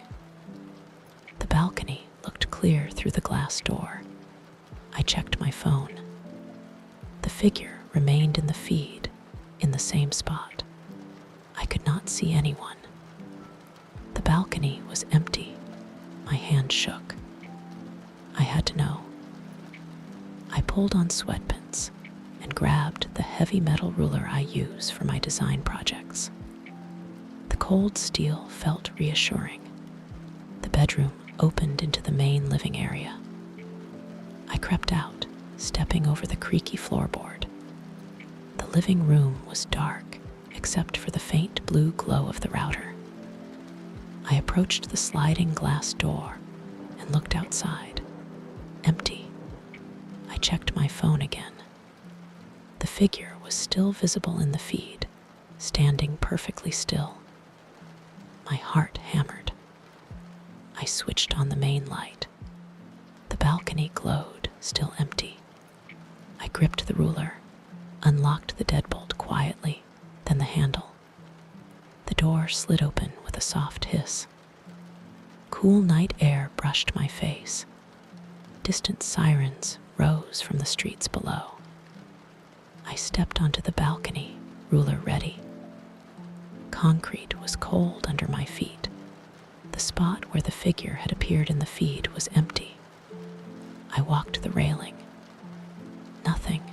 The balcony looked clear through the glass door. I checked my phone. The figure remained in the feed, in the same spot. I could not see anyone. The balcony was empty. My hand shook. I had to know. I pulled on sweatpants and grabbed the heavy metal ruler I use for my design projects. The cold steel felt reassuring. The bedroom opened into the main living area. I crept out, stepping over the creaky floorboard. The living room was dark, except for the faint blue glow of the router. I approached the sliding glass door and looked outside. Empty. I checked my phone again. The figure was still visible in the feed, standing perfectly still. My heart hammered. I switched on the main light. The balcony glowed, still empty. I gripped the ruler, unlocked the deadbolt quietly, then the handle. The door slid open with a soft hiss. Cool night air brushed my face. Distant sirens rose from the streets below. I stepped onto the balcony, ruler ready. Concrete was cold under my feet. The spot where the figure had appeared in the feed was empty. I walked the railing. Nothing.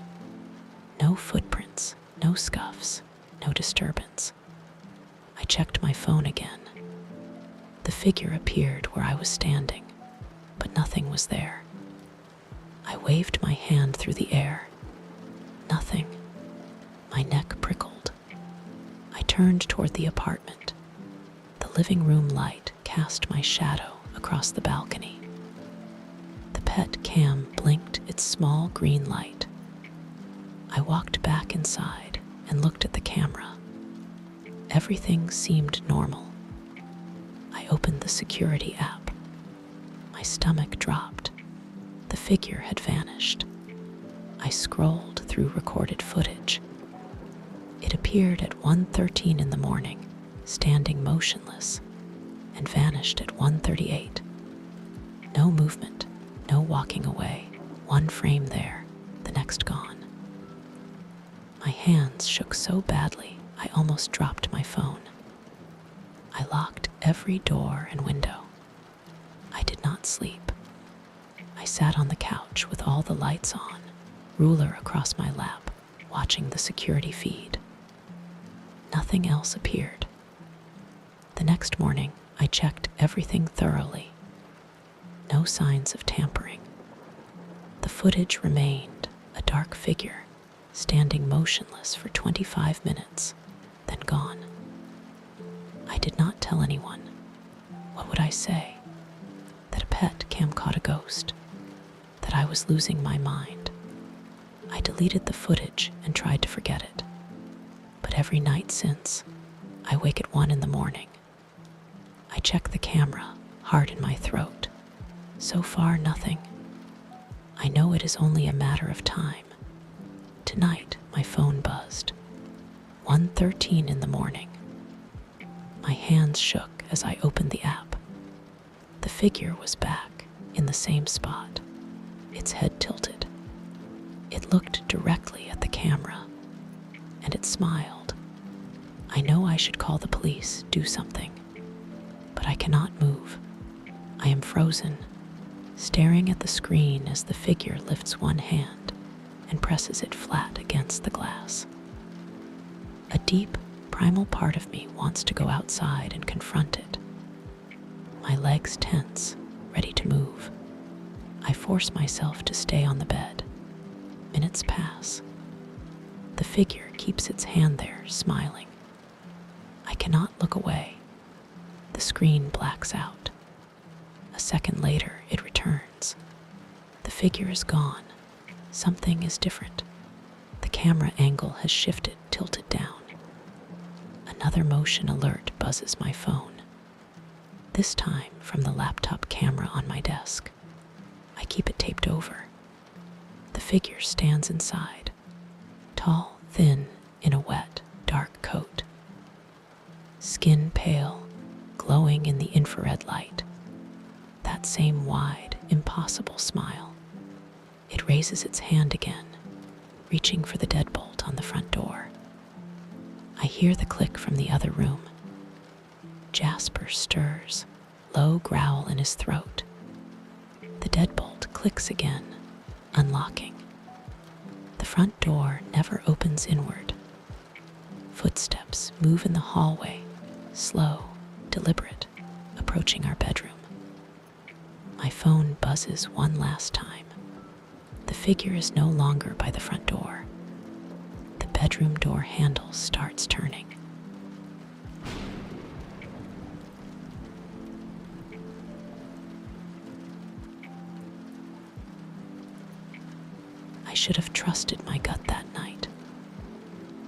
No footprints, no scuffs, no disturbance. I checked my phone again. The figure appeared where I was standing, but nothing was there. I waved my hand through the air. Nothing. My neck prickled. I turned toward the apartment. The living room light cast my shadow across the balcony. The pet cam blinked its small green light. I walked back inside and looked at the camera. Everything seemed normal. I opened the security app. My stomach dropped. The figure had vanished. I scrolled through recorded footage. It appeared at 1:13 in the morning, standing motionless, and vanished at 1:38. No movement, no walking away. One frame there, the next gone. My hands shook so badly, I almost dropped my phone. I locked every door and window. I did not sleep. I sat on the couch with all the lights on, ruler across my lap, watching the security feed. Nothing else appeared. The next morning, I checked everything thoroughly. No signs of tampering. The footage remained a dark figure, standing motionless for 25 minutes, then gone. I did not tell anyone. What would I say? pet cam caught a ghost, that I was losing my mind. I deleted the footage and tried to forget it. But every night since, I wake at 1 in the morning. I check the camera, heart in my throat. So far, nothing. I know it is only a matter of time. Tonight, my phone buzzed. 1:13 in the morning. My hands shook as I opened the app. The figure was back, in the same spot, its head tilted. It looked directly at the camera, and it smiled. I know I should call the police, do something, but I cannot move. I am frozen, staring at the screen as the figure lifts one hand and presses it flat against the glass. A deep, primal part of me wants to go outside and confront it. My legs tense, ready to move. I force myself to stay on the bed. Minutes pass. The figure keeps its hand there, smiling. I cannot look away. The screen blacks out. A second later, it returns. The figure is gone. Something is different. The camera angle has shifted, tilted down. Another motion alert buzzes my phone. This time from the laptop camera on my desk. I keep it taped over. The figure stands inside, tall, thin, in a wet, dark coat. Skin pale, glowing in the infrared light. That same wide, impossible smile. It raises its hand again, reaching for the deadbolt on the front door. I hear the click from the other room. Jasper stirs, low growl in his throat. The deadbolt clicks again, unlocking. The front door never opens inward. Footsteps move in the hallway, slow, deliberate, approaching our bedroom. My phone buzzes one last time. The figure is no longer by the front door. The bedroom door handle starts turning. I should have trusted my gut that night.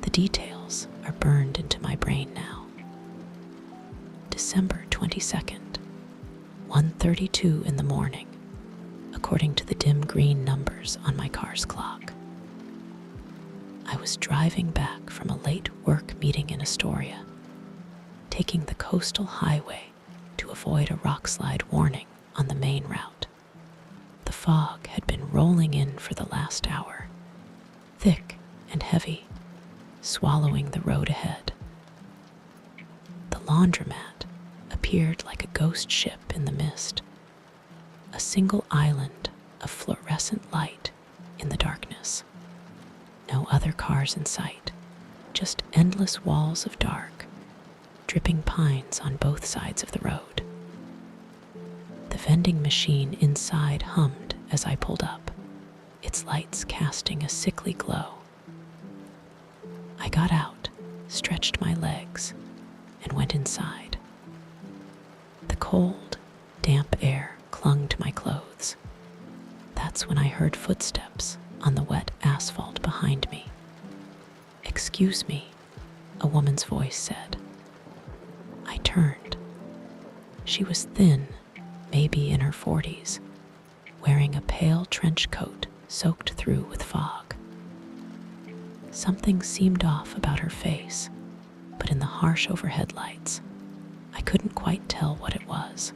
The details are burned into my brain now. December 22nd, 1:32 in the morning, according to the dim green numbers on my car's clock. I was driving back from a late work meeting in Astoria, taking the coastal highway to avoid a rockslide warning on the main route. The fog had been rolling in for the last hour, thick and heavy, swallowing the road ahead. The laundromat appeared like a ghost ship in the mist, a single island of fluorescent light in the darkness. No other cars in sight, just endless walls of dark, dripping pines on both sides of the road. The vending machine inside hummed as I pulled up, its lights casting a sickly glow. I got out, stretched my legs, and went inside. The cold, damp air clung to my clothes. That's when I heard footsteps on the wet asphalt behind me. "Excuse me," a woman's voice said. I turned. She was thin, maybe in her 40s, wearing a pale trench coat soaked through with fog. Something seemed off about her face, but in the harsh overhead lights, I couldn't quite tell what it was.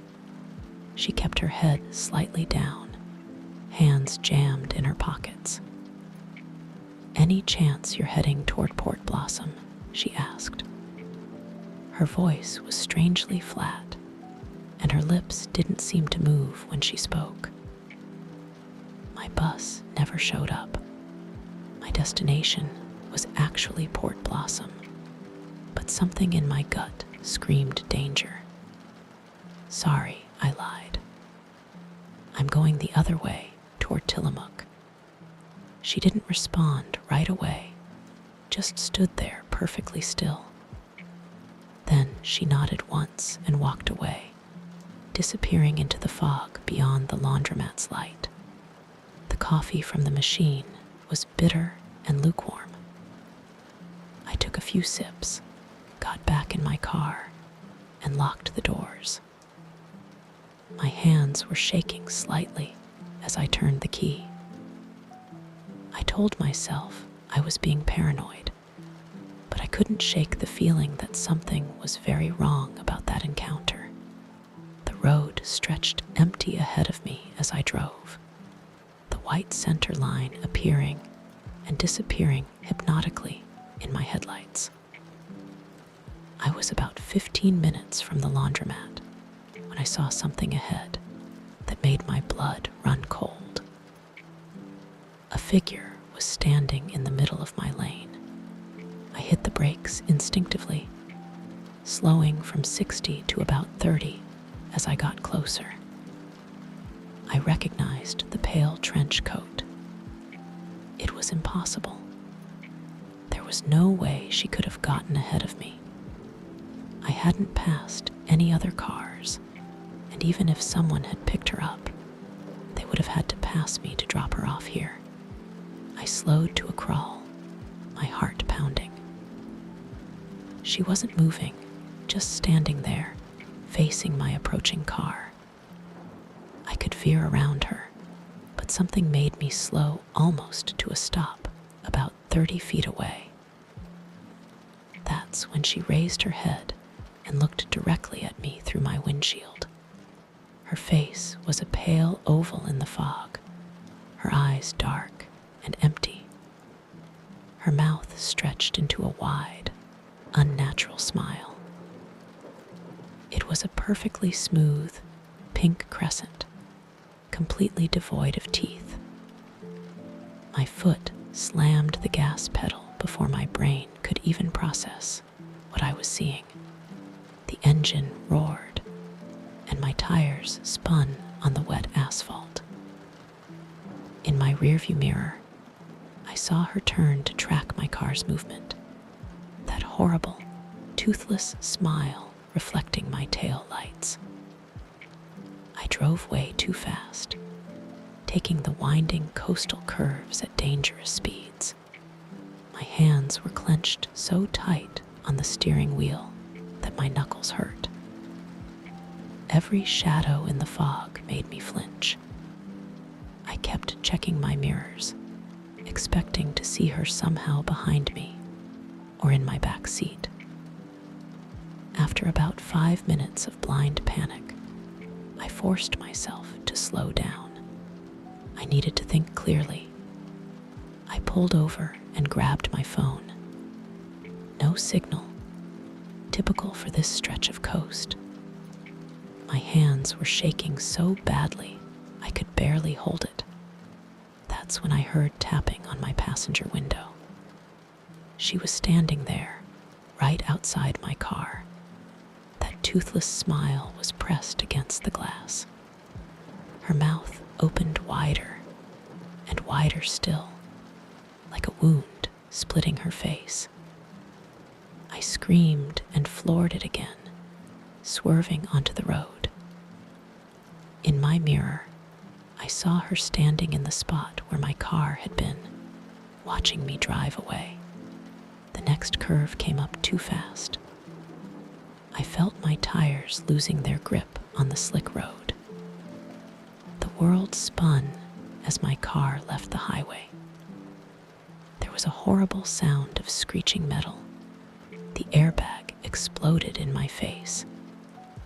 She kept her head slightly down, hands jammed in her pockets. "Any chance you're heading toward Port Blossom?" she asked. Her voice was strangely flat, and her lips didn't seem to move when she spoke. My bus never showed up. My destination was actually Port Blossom, but something in my gut screamed danger. "Sorry," I lied. "I'm going the other way, toward Tillamook." She didn't respond right away, just stood there perfectly still. Then she nodded once and walked away, disappearing into the fog beyond the laundromat's light. The coffee from the machine was bitter and lukewarm. I took a few sips, got back in my car, and locked the doors. My hands were shaking slightly as I turned the key. I told myself I was being paranoid, but I couldn't shake the feeling that something was very wrong about that encounter. The road stretched empty ahead of me as I drove, the white center line appearing and disappearing hypnotically in my headlights. I was about 15 minutes from the laundromat when I saw something ahead that made my blood run cold. A figure was standing in the middle of my lane. I hit the brakes instinctively, slowing from 60 to about 30 as I got closer. I recognized the pale trench coat. It was impossible. There was no way she could have gotten ahead of me. I hadn't passed any other cars, and even if someone had picked her up, they would have had to pass me to drop her off here. I slowed to a crawl, my heart pounding. She wasn't moving, just standing there, facing my approaching car. I could veer around her, but something made me slow almost to a stop, about 30 feet away. That's when she raised her head and looked directly at me through my windshield. Her face was a pale oval in the fog, her eyes dark and empty. Her mouth stretched into a wide, unnatural smile. It was a perfectly smooth, pink crescent, completely devoid of teeth. My foot slammed the gas pedal before my brain could even process what I was seeing. The engine roared, and my tires spun on the wet asphalt. In my rearview mirror, I saw her turn to track my car's movement, that horrible, toothless smile reflecting my tail lights. I drove way too fast, taking the winding coastal curves at dangerous speeds. My hands were clenched so tight on the steering wheel that my knuckles hurt. Every shadow in the fog made me flinch. I kept checking my mirrors, expecting to see her somehow behind me or in my back seat. After about 5 minutes of blind panic, I forced myself to slow down. I needed to think clearly. I pulled over and grabbed my phone. No signal, typical for this stretch of coast. My hands were shaking so badly I could barely hold it. That's when I heard tapping on my passenger window. She was standing there, right outside my car. That toothless smile was pressed against the glass. Her mouth opened wider and wider still, like a wound splitting her face. I screamed and floored it again, swerving onto the road. In my mirror, I saw her standing in the spot where my car had been, watching me drive away. The next curve came up too fast. I felt my tires losing their grip on the slick road. The world spun as my car left the highway. There was a horrible sound of screeching metal. The airbag exploded in my face,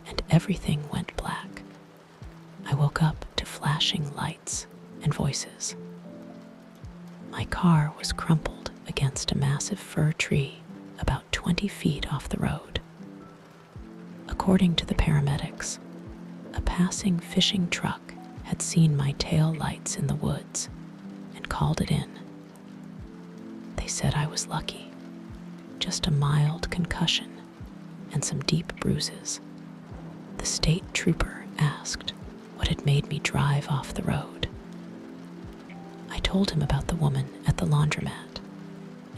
and everything went black. I woke up to flashing lights and voices. My car was crumpled against a massive fir tree about 20 feet off the road. According to the paramedics, a passing fishing truck had seen my tail lights in the woods and called it in. They said I was lucky, just a mild concussion and some deep bruises. The state trooper asked what had made me drive off the road. I told him about the woman at the laundromat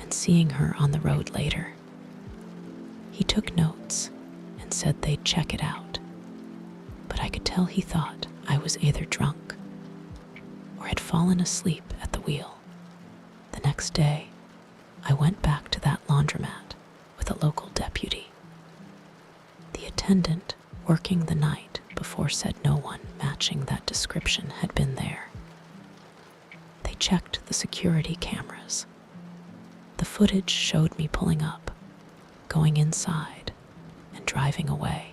and seeing her on the road later. He took notes and said they'd check it out, but I could tell until he thought I was either drunk or had fallen asleep at the wheel. The next day, I went back to that laundromat with a local deputy. The attendant working the night before said no one matching that description had been there. They checked the security cameras. The footage showed me pulling up, going inside, and driving away.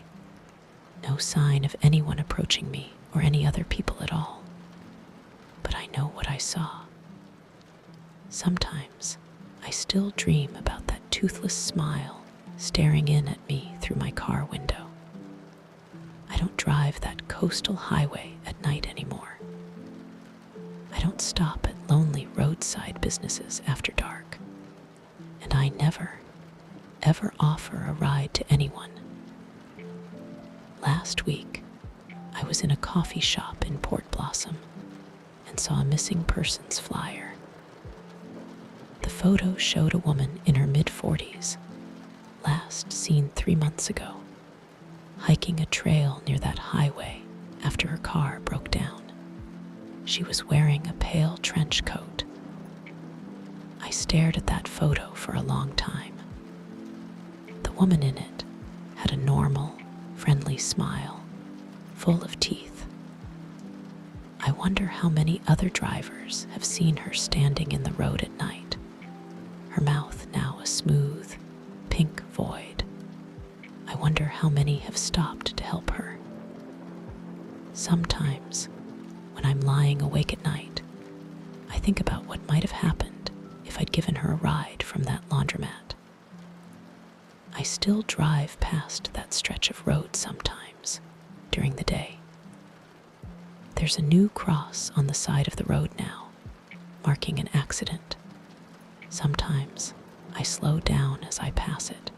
No sign of anyone approaching me or any other people at all. But I know what I saw. Sometimes I still dream about that toothless smile staring in at me through my car window. I don't drive that coastal highway at night anymore. I don't stop at lonely roadside businesses after dark. And I never, ever offer a ride to anyone. Last week, I was in a coffee shop in Port Blossom and saw a missing persons flyer. The photo showed a woman in her mid-40s, last seen 3 months ago, hiking a trail near that highway after her car broke down. She was wearing a pale trench coat. I stared at that photo for a long time. The woman in it had a normal, friendly smile, full of teeth. I wonder how many other drivers have seen her standing in the road at night, her mouth now a smooth, pink void. I wonder how many have stopped to help her. Sometimes, when I'm lying awake at night, I think about what might have happened if I'd given her a ride from that laundromat. I still drive past that stretch of road sometimes during the day. There's a new cross on the side of the road now, marking an accident. Sometimes I slow down as I pass it,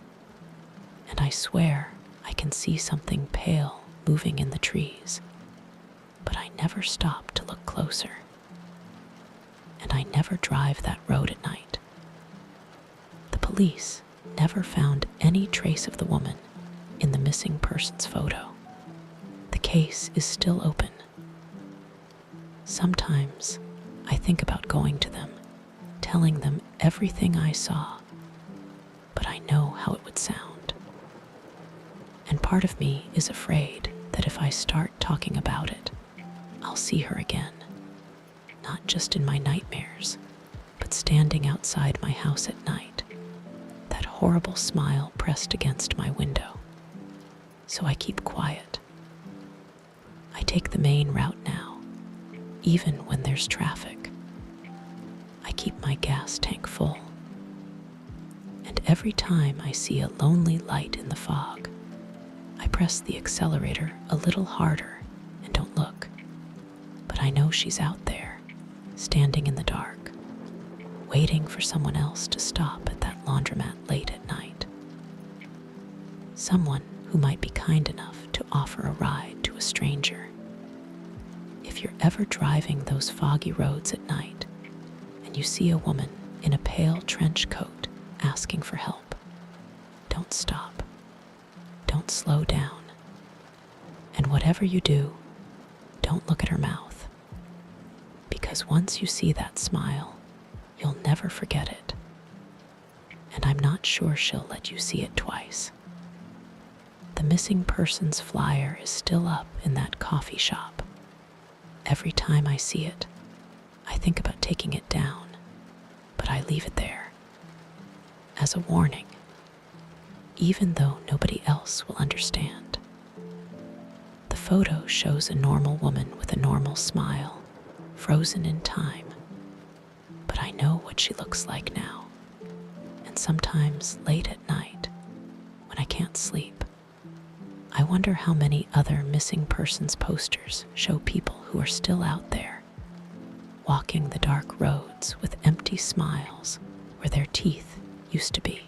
and I swear I can see something pale moving in the trees, but I never stop to look closer. And I never drive that road at night. The police never found any trace of the woman in the missing persons photo. The case is still open. Sometimes I think about going to them, telling them everything I saw, but I know how it would sound. And part of me is afraid that if I start talking about it, I'll see her again, not just in my nightmares, but standing outside my house at night, that horrible smile pressed against my window. So I keep quiet. I take the main route now, even when there's traffic. I keep my gas tank full. And every time I see a lonely light in the fog, I press the accelerator a little harder and don't look. But I know she's out there, standing in the dark, waiting for someone else to stop at that laundromat late at night. Someone who might be kind enough to offer a ride to a stranger. If you're ever driving those foggy roads at night and you see a woman in a pale trench coat asking for help, don't stop. Don't slow down. And whatever you do, don't look at her mouth. Because once you see that smile, you'll never forget it. And I'm not sure she'll let you see it twice. The missing persons flyer is still up in that coffee shop. Every time I see it, I think about taking it down, but I leave it there as a warning, even though nobody else will understand. The photo shows a normal woman with a normal smile, frozen in time, but I know what she looks like now. And sometimes late at night, when I can't sleep, I wonder how many other missing persons posters show people who are still out there, walking the dark roads with empty smiles where their teeth used to be.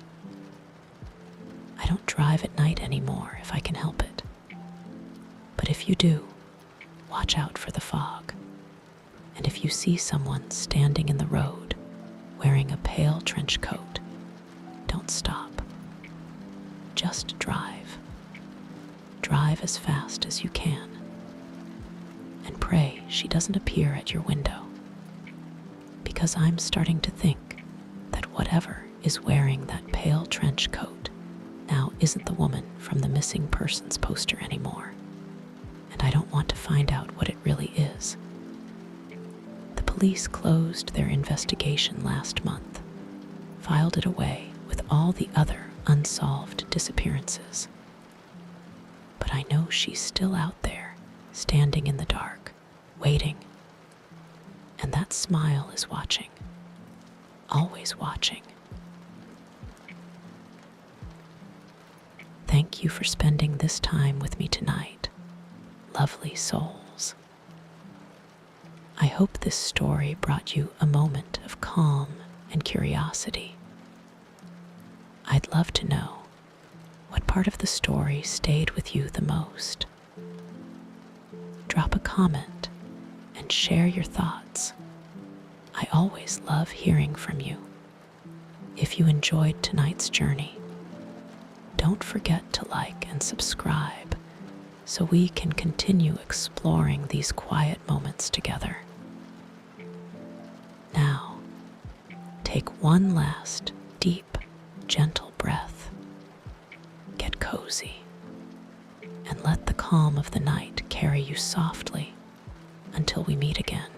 I don't drive at night anymore if I can help it. But if you do, watch out for the fog. And if you see someone standing in the road wearing a pale trench coat, don't stop. Just drive. Drive as fast as you can, and pray she doesn't appear at your window. Because I'm starting to think that whatever is wearing that pale trench coat now isn't the woman from the missing persons poster anymore, and I don't want to find out what it really is. The police closed their investigation last month, filed it away with all the other unsolved disappearances. But I know she's still out there, standing in the dark, waiting. And that smile is watching, always watching. Thank you for spending this time with me tonight, lovely souls. I hope this story brought you a moment of calm and curiosity. I'd love to know what part of the story stayed with you the most. Drop a comment and share your thoughts. I always love hearing from you. If you enjoyed tonight's journey, don't forget to like and subscribe so we can continue exploring these quiet moments together. Now, take one last deep, gentle breath. Get cozy and let the calm of the night carry you softly until we meet again.